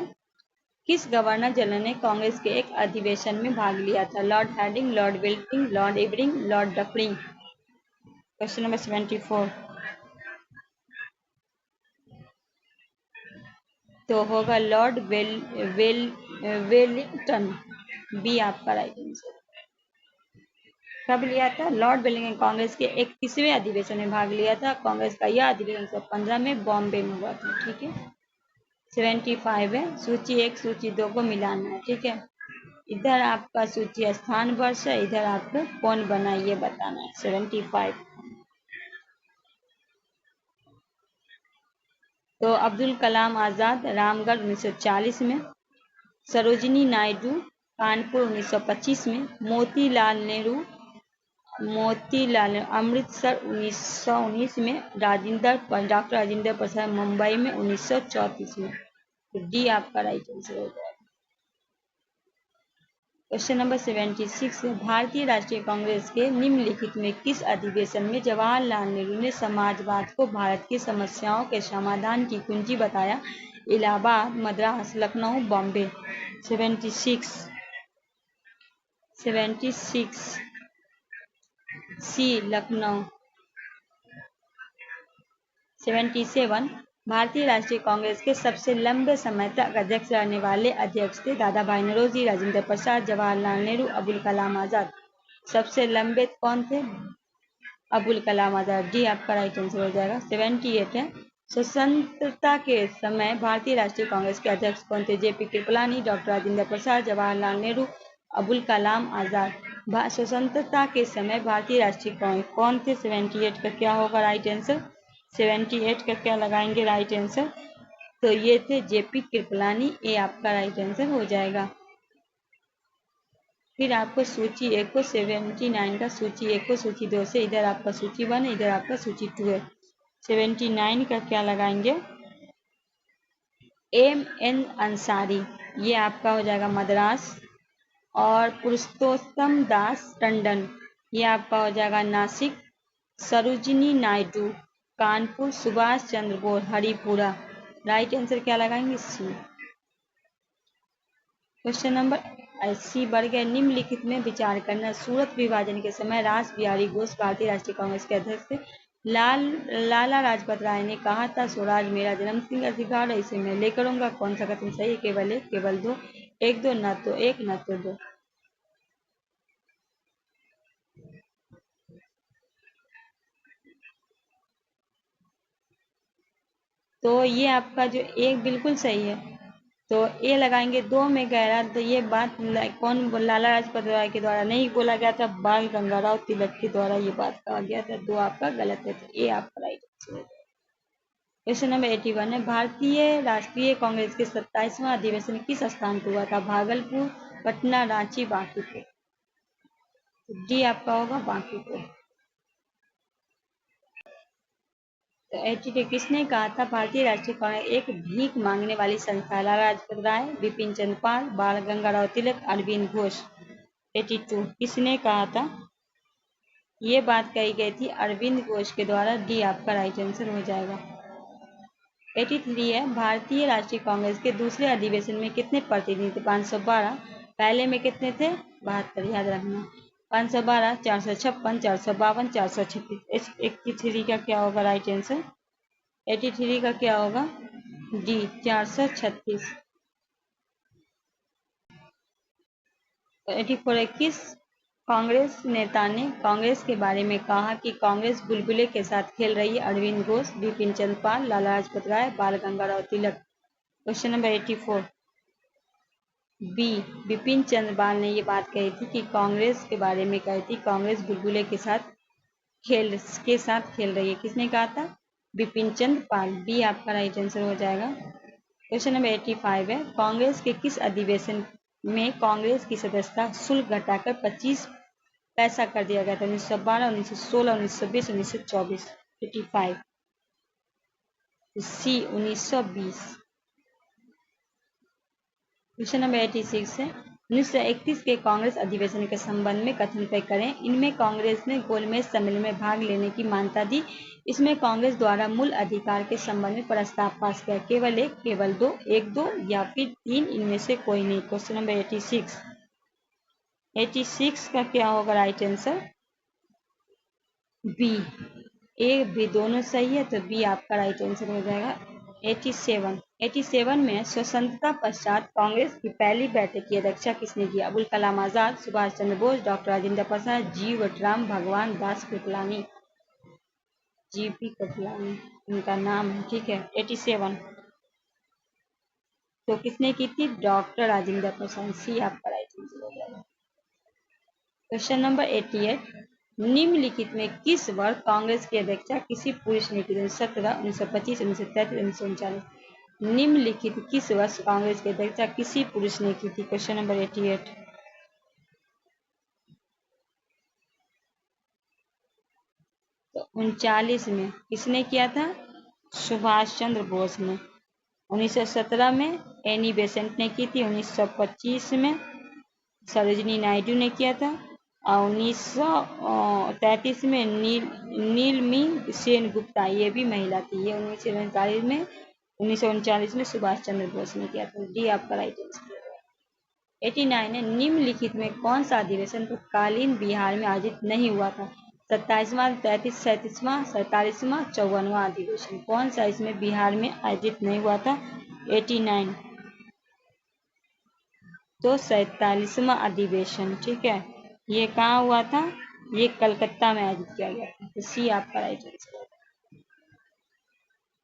किस गवर्नर जनरल ने कांग्रेस के एक अधिवेशन में भाग लिया था? Lord Hardinge, lord Wilting, lord Irwin, lord Dufferin. Question number 74, तो होगा लॉर्ड वेलिंगटन। बी आपका राइट आंसर। कब लिया था? लॉर्ड वेलिंगटन कांग्रेस के 21वें अधिवेशन में भाग लिया था। कांग्रेस का यह अधिवेशन 1915 में बॉम्बे में हुआ था। ठीक है। 75 है, सूची 1 सूची 2 को मिलाना है। ठीक है, इधर आपका सूची स्थान वर्ष है, इधर आपको कौन बना ये बताना है। 75, तो अब्दुल कलाम आजाद रामगढ़ 1940 में, सरोजिनी नायडू कानपुर 1925 में, मोतीलाल नेहरू अमृतसर 1919 में, डॉक्टर राजेंद्र प्रसाद मुंबई में 1934 में। तो डी आपका राइट आंसर हो जाएगा। क्वेश्चन नंबर 76 है, भारतीय राष्ट्रीय कांग्रेस के निम्नलिखित में किस अधिवेशन में जवाहरलाल नेहरू ने समाजवाद को भारत की समस्याओं के समाधान की कुंजी बताया? इलाहाबाद, मद्रास, लखनऊ, बॉम्बे। 76 सी लखनऊ। 77 भारतीय राष्ट्रीय कांग्रेस के सबसे लंबे समय तक अध्यक्ष रहने वाले अध्यक्ष थे दादा भाई नौरोजी, राजेंद्र प्रसाद, जवाहरलाल नेहरू, अबुल कलाम आजाद। सबसे लंबे कौन थे? अबुल कलाम आजाद। डी आपका राइट आंसर हो जाएगा। 78 है, स्वतंत्रता के समय भारतीय राष्ट्रीय कांग्रेस के अध्यक्ष कौन थे? JP Kripalani, doctor Rajendra Prasad, Jawaharlal Nehru, Abul Kalam Azad. स्वतंत्रता के समय भारतीय राष्ट्रीय कांग्रेस कौन थे? 78 का क्या होगा राइट आंसर? 78 का क्या लगाएंगे राइट आंसर? तो ये थे जेपी कृपलानी। ए आपका राइट आंसर हो जाएगा। फिर आपको सूची 1 को 79 का सूची 1 को सूची 2 से, इधर आपका सूची 1 है, इधर आपका सूची 2 है। 79 का क्या लगाएंगे? एम.एन. अंसारी, ये आपका हो जाएगा मद्रास। और पुरुषोत्तम दास टंडन, ये आपका हो जाएगा नासिक। सरोजिनी नायडू, कानपुर। सुभाष चंद्र बोस, हरिपुरा। राइट आंसर क्या लगाएंगे? सी। क्वेश्चन नंबर 80 बढ़ गया, निम्नलिखित में विचार करना। सूरत विभाजन के समय रास बिहारी घोष भारतीय राष्ट्रीय कांग्रेस के अध्यक्ष थे। लाला लाजपत राय ने कहा था, स्वराज मेरा जन्मसिद्ध अधिकार है, इसे मैं लेकर आऊंगा। कौन सा कथन सही है? केवल एक, केवल दो, एक दो, न तो एक न तो दो। तो ये आपका जो एक बिल्कुल सही है, तो ये लगाएंगे। 2 में गहरा, तो ये बात कौन लाला लाजपत राय के द्वारा नहीं बोला गया था, बाल गंगाराव तिलक के द्वारा ये बात कहा गया था। 2 आपका गलत है, तो ये आपका राइट आंसर है। क्वेश्चन नंबर 81 है, भारतीय राष्ट्रीय कांग्रेस के 27वां अधिवेशन किस स्थान पर हुआ था? भागलपुर, पटना, रांची, बांकीपुर। डी आपका होगा बांकीपुर। तो 82 किसने कहा था भारतीय राष्ट्रीय कांग्रेस एक भीख मांगने वाली संस्था? लाला लाजपत राय, बिपिन चंद्र पाल, बाल गंगाराव तिलक, अरविंद घोष। 82 किसने कहा था? ये बात कही गई थी अरविंद घोष के द्वारा। डी आपका राइट आंसर हो जाएगा। 83 है, भारतीय राष्ट्रीय कांग्रेस के दूसरे अधिवेशन में कितने प्रतिनिधि थे? 512। पहले में कितने थे? 72, याद रखना। 512, 456, 452, 436। 83 का क्या होगा राइट आंसर? 83 का क्या होगा? डी 436। 84 है, किस कांग्रेस नेता ने कांग्रेस के बारे में कहा कि कांग्रेस बुलबुले के साथ खेल रही है? अरविंद घोष, बिपिन चंद्र पाल, लाला लाजपत राय, बाल गंगाराव तिलक। Question number 84 B, Bipin Chandra Pal ने ये बात कही थी कि कांग्रेस के बारे में कही थी कांग्रेस बुलबुले के साथ खेल रही है। किसने कहा था? बिपिन चंद्र पाल। बी आपका राइट आंसर हो जाएगा। क्वेश्चन नंबर 85 है, कांग्रेस के किस अधिवेशन में कांग्रेस की सदस्यता शुल्क घटाकर 25 पैसा कर दिया गया था? 1912, 1916, 1920, 1924। 85 सी 1920। क्वेश्चन नंबर 86 है, 1931 के कांग्रेस अधिवेशन के संबंध में कथन तय करें। इनमें कांग्रेस ने गोलमेज सम्मेलन में भाग लेने की मान्यता दी। इसमें कांग्रेस द्वारा मूल अधिकार के संबंध में प्रस्ताव पास किया। केवल एक, केवल दो, एक दो या फिर तीन, इनमें से कोई नहीं। Question number 86। 86 का क्या होगा right answer? B. A B दोनों सही है, तो बी आपका राइट आंसर हो जाएगा। 87 में स्वतंत्रता पश्चात कांग्रेस की पहली बैठक की अध्यक्षता किसने की? अबुल कलाम आजाद, सुभाष चंद्र बोस, डॉक्टर राजेंद्र प्रसाद, जीवटराम भगवान दास कृपलानी। जीपी कृपलानी उनका नाम है, ठीक है। 87 तो किसने की थी? डॉक्टर राजेंद्र प्रसाद। सी आपका राइट आंसर हो जाएगा। क्वेश्चन नंबर 88, निम्नलिखित में किस वर्ष कांग्रेस की अध्यक्षता किसी पुरुष ने की? 1917, 1925, 1933, 1939। निम्नलिखित किस वर्ष कांग्रेस की अध्यक्षता किसी पुरुष ने की थी? Question number 88। तो 39 में किसने किया था? सुभाष चंद्र बोस ने। 1917 में एनी बेसेंट ने की थी। 1925 में सरोजिनी नायडू ने किया था। और 1933 में नीलमी सेन गुप्ता, ये भी महिला थी। ये 1939 में 1939 में सुभाष चंद्र बोस ने किया था। डी आपका राइट आंसर। 89 है, निम्नलिखित में कौन सा अधिवेशन तत्कालीन बिहार में आयोजित नहीं हुआ था? 27वां, 33, 37वां, 47वां, 54वां अधिवेशन, कौन सा इसमें बिहार में आयोजित नहीं हुआ था? 89 तो 47वां अधिवेशन, ठीक है। ये कहाँ हुआ था? ये कलकत्ता में आयोजित किया गया था। तो सी आपका राइट आंसर।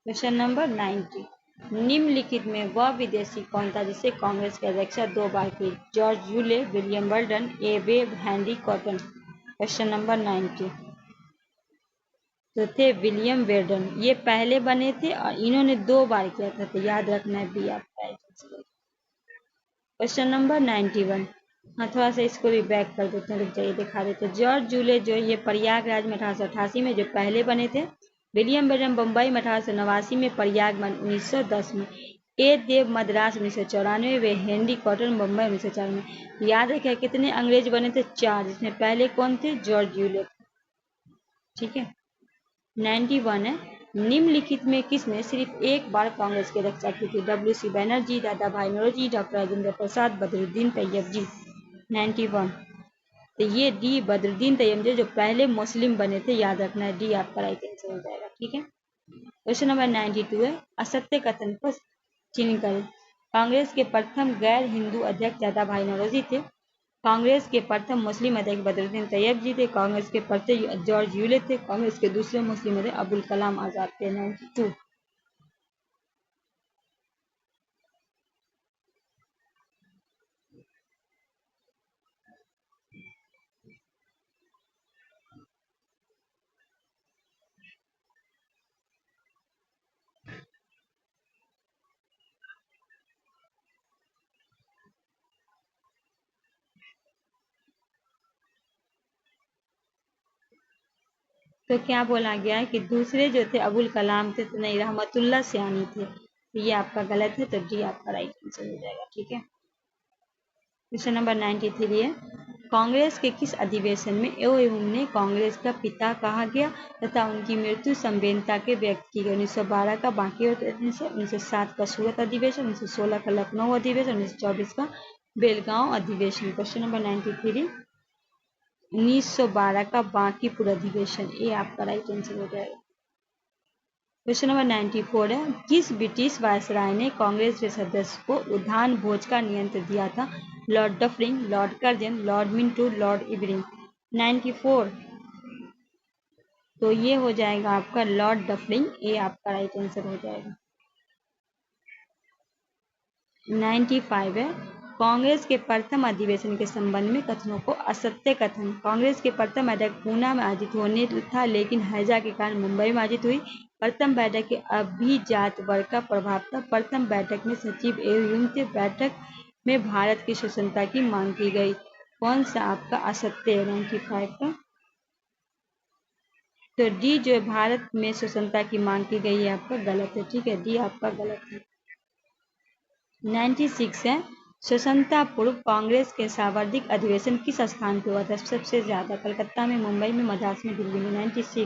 क्वेश्चन नंबर 90, निम्नलिखित में वह विदेशी कौन था जिसे कांग्रेस के अध्यक्षा 2 बार की? जॉर्ज यूले, विलियम बर्डन, एबे, हेनरी कॉटन। क्वेश्चन नंबर 90 तो थे विलियम बेर्डन। ये पहले बने थे और इन्होंने 2 बार किया था, तो याद रखना है बी आपका राइट आंसर। क्वेश्चन नंबर 91, हाँ थोड़ा सा इसको भी बैक कर देते हैं, रुक जाइए दिखा देते हैं। जॉर्ज जूले जो ये प्रयागराज में 1888 में जो पहले बने थे। विलियम बेरम बम्बई में 1889 में, प्रयाग में 1910 में। ए देव मद्रास 1994 में, हेनरी कॉटन बम्बई 1904 में। याद रखिए कितने अंग्रेज बने थे? 4, जिसमें पहले कौन थे? जॉर्ज यूले, ठीक है। 91 है, निम्नलिखित में किसने सिर्फ एक बार कांग्रेस की रक्षा की थी? WC बनर्जी, दादा भाई नौरोजी, डॉक्टर राजेंद्र प्रसाद, बदरुद्दीन तैयब जी। 91 तो ये डी बदरुद्दीन तैयब जी जो पहले मुस्लिम बने थे, याद रखना है, डी आपका राइट आंसर हो जाएगा, ठीक है। क्वेश्चन नंबर 92 है, असत्य कथन पर चिन्ह करें। कांग्रेस के प्रथम गैर हिंदू अध्यक्ष दादा भाई नौरोजी थे। कांग्रेस के प्रथम मुस्लिम अध्यक्ष बदरुद्दीन तैयब जी थे। कांग्रेस के प्रथम जॉर्ज यूले थे। कांग्रेस के दूसरे मुस्लिम अध्यक्ष अबुल कलाम आजाद थे। 92 तो क्या बोला गया है कि दूसरे जो थे अबुल कलाम थे, तो नहीं, रहमतुल्लाह सियानी थे। तो ये आपका गलत है, तो डी आपका राइट आंसर हो जाएगा, ठीक है। क्वेश्चन नंबर 93 है, कांग्रेस के किस अधिवेशन में एओ ने कांग्रेस का पिता कहा गया तथा उनकी मृत्यु संवेदनता के व्यक्त की गई? 1912 का बाकी अधिवेशन, 1907 का सूरत अधिवेशन, 1916 का लखनऊ अधिवेशन, 1924 का बेलगांव अधिवेशन। क्वेश्चन नंबर 93 1912 का बांकीपुर अधिवेशन, ये आपका राइट आंसर हो जाएगा। क्वेश्चन नंबर 94 है, किस ब्रिटिश वायसराय ने कांग्रेस के सदस्य को उद्यान भोज का नियंत्रण दिया था? Lord Dufferin, Lord Curzon, Lord Minto, Lord Irwin. 94 तो ये हो जाएगा आपका लॉर्ड डफरिन, ये आपका राइट आंसर हो जाएगा। 95 है, कांग्रेस के प्रथम अधिवेशन के संबंध में कथनों को असत्य कथन। कांग्रेस के प्रथम बैठक पूना में आयोजित होने था, लेकिन हैजा के कारण मुंबई में आयोजित हुई। प्रथम बैठक के अभिजात वर्ग का प्रभाव था। प्रथम बैठक में सचिव एवं थे। बैठक में भारत की स्वतंत्रता की मांग की गई। कौन सा आपका असत्य है 95 का? तो डी जो है भारत में स्वतंत्रता की मांग की गई है, आपका गलत है, ठीक है, डी आपका गलत है। 96 है, स्वतंत्रता पूर्व कांग्रेस के सर्वाधिक अधिवेशन किस स्थान पे हुआ था? सबसे ज्यादा कलकत्ता में, मुंबई में, मद्रास में, दिल्ली में। 96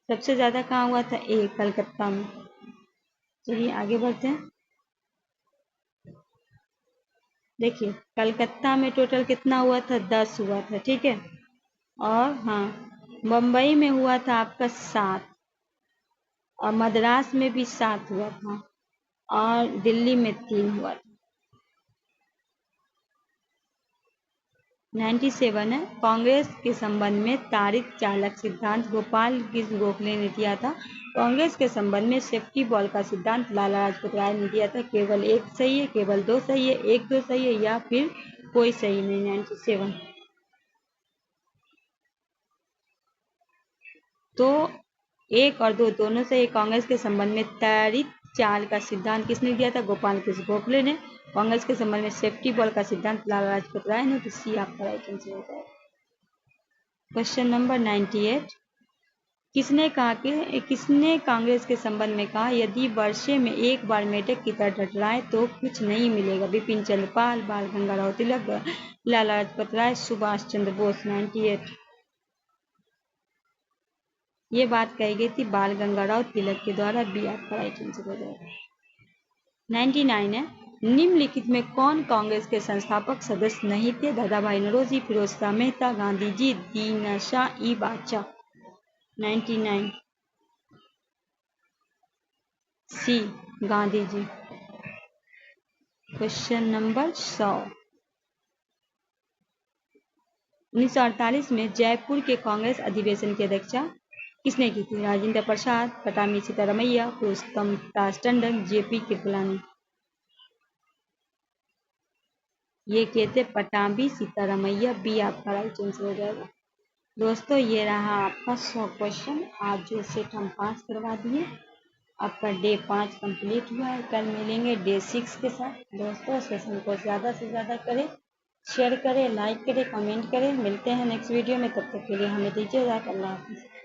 सबसे ज्यादा कहाँ हुआ था? ए कलकत्ता में। चलिए आगे बढ़ते हैं। देखिए कलकत्ता में टोटल कितना हुआ था? 10 हुआ था, ठीक है। और हाँ, मुंबई में हुआ था आपका 7, और मद्रास में भी 7 हुआ था, और दिल्ली में 3 हुआ था। 97 है, कांग्रेस के संबंध में तारिक चालक सिद्धांत गोपाल कृष्ण गोखले ने दिया था। कांग्रेस के संबंध में सेफ्टी बॉल का सिद्धांत लाला लाजपत राय ने दिया था। केवल एक सही है, केवल 2 सही है, 1 2 सही है, या फिर कोई सही नहीं। 97 तो 1 और 2 दोनों सही। कांग्रेस के संबंध में तारिक चाल का सिद्धांत किसने दिया था? गोपाल कृष्ण गोखले ने। कांग्रेस के संबंध में सेफ्टी बॉल का सिद्धांत लाला लाजपत राय ने। तो सी आपका राइट आंसर होता है। क्वेश्चन नंबर 98, किसने कांग्रेस के संबंध में कहा, यदि वर्षे में एक बार मेढक की तरह टटराए तो कुछ नहीं मिलेगा? बिपिन चंद्र पाल, बाल गंगाधर तिलक, लाला लाजपत राय, सुभाष चंद्र बोस। 98। ये बात कही गई थी बाल गंगाधर तिलक के द्वारा। बी आपका राइट आंसर हो जाएगा। 99 है, निम्नलिखित में कौन कांग्रेस के संस्थापक सदस्य नहीं थे? दादा भाई Naoroji, Firoz Shah Mehta, Gandhi ji, दीनशाह E Badshah. 99 C Gandhi ji. Question number 100। 1948 में जयपुर के कांग्रेस अधिवेशन की अध्यक्षता किसने की थी? राजेंद्र प्रसाद, पटामी सीतारमैया, पुरुषोत्तम दास टंडन, जेपी कृपलानी। ये कहते पटाभी सीतारमैया। बी आपका राइट आंसर हो जाएगा। दोस्तों ये रहा आपका 100 क्वेश्चन। आज जो सेट हम पास करवा दिए। आपका डे 5 कंप्लीट हुआ है। कल मिलेंगे डे 6 के साथ। दोस्तों सेशन को ज़्यादा से ज़्यादा करें, शेयर करें, लाइक करें, कमेंट करें। मिलते हैं नेक्स्ट वीडियो में, तब तक के लिए हमें दीजिए इजाज़त। अल्लाह हाफ़िज़।